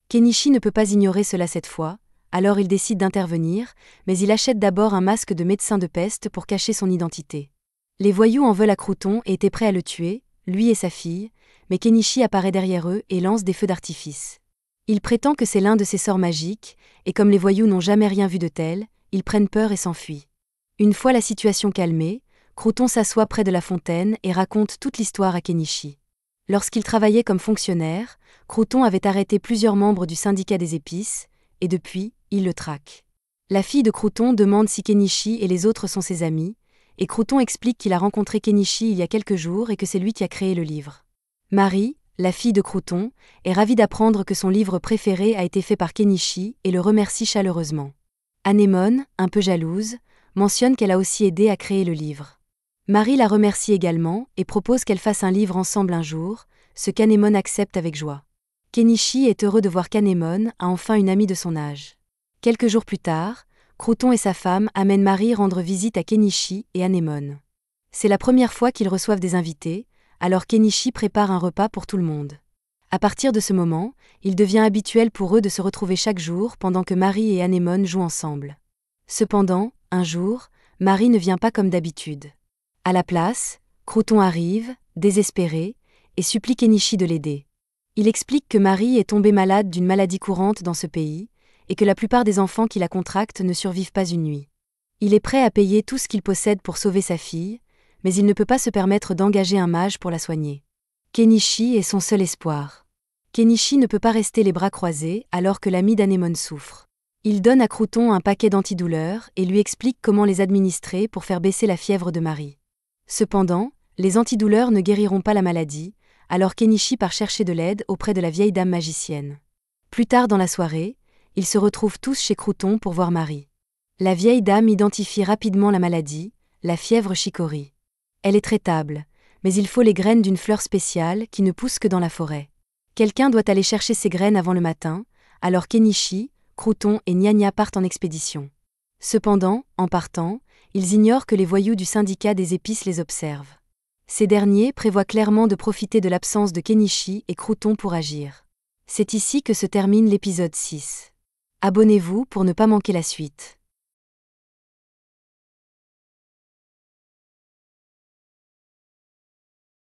Kenichi ne peut pas ignorer cela cette fois, alors il décide d'intervenir, mais il achète d'abord un masque de médecin de peste pour cacher son identité. Les voyous en veulent à Crouton et étaient prêts à le tuer, lui et sa fille, mais Kenichi apparaît derrière eux et lance des feux d'artifice. Il prétend que c'est l'un de ses sorts magiques, et comme les voyous n'ont jamais rien vu de tel, ils prennent peur et s'enfuient. Une fois la situation calmée, Crouton s'assoit près de la fontaine et raconte toute l'histoire à Kenichi. Lorsqu'il travaillait comme fonctionnaire, Crouton avait arrêté plusieurs membres du syndicat des épices, et depuis, il le traque. La fille de Crouton demande si Kenichi et les autres sont ses amis, et Crouton explique qu'il a rencontré Kenichi il y a quelques jours et que c'est lui qui a créé le livre. Marie, la fille de Crouton, est ravie d'apprendre que son livre préféré a été fait par Kenichi et le remercie chaleureusement. Anémone, un peu jalouse, mentionne qu'elle a aussi aidé à créer le livre. Marie la remercie également et propose qu'elle fasse un livre ensemble un jour, ce qu'Anémone accepte avec joie. Kenichi est heureux de voir qu'Anémone a enfin une amie de son âge. Quelques jours plus tard, Crouton et sa femme amènent Marie rendre visite à Kenichi et Anémone. C'est la première fois qu'ils reçoivent des invités, alors Kenichi prépare un repas pour tout le monde. À partir de ce moment, il devient habituel pour eux de se retrouver chaque jour pendant que Marie et Anémone jouent ensemble. Cependant, un jour, Marie ne vient pas comme d'habitude. À la place, Crouton arrive, désespéré, et supplie Kenichi de l'aider. Il explique que Marie est tombée malade d'une maladie courante dans ce pays, et que la plupart des enfants qui la contractent ne survivent pas une nuit. Il est prêt à payer tout ce qu'il possède pour sauver sa fille, mais il ne peut pas se permettre d'engager un mage pour la soigner. Kenichi est son seul espoir. Kenichi ne peut pas rester les bras croisés alors que l'ami d'Anémone souffre. Il donne à Crouton un paquet d'antidouleurs et lui explique comment les administrer pour faire baisser la fièvre de Marie. Cependant, les antidouleurs ne guériront pas la maladie, alors Kenichi part chercher de l'aide auprès de la vieille dame magicienne. Plus tard dans la soirée, ils se retrouvent tous chez Crouton pour voir Marie. La vieille dame identifie rapidement la maladie, la fièvre chicory. Elle est traitable, mais il faut les graines d'une fleur spéciale qui ne pousse que dans la forêt. Quelqu'un doit aller chercher ces graines avant le matin, alors Kenichi, Crouton et Nya partent en expédition. Cependant, en partant, ils ignorent que les voyous du syndicat des épices les observent. Ces derniers prévoient clairement de profiter de l'absence de Kenichi et Crouton pour agir. C'est ici que se termine l'épisode 6. Abonnez-vous pour ne pas manquer la suite.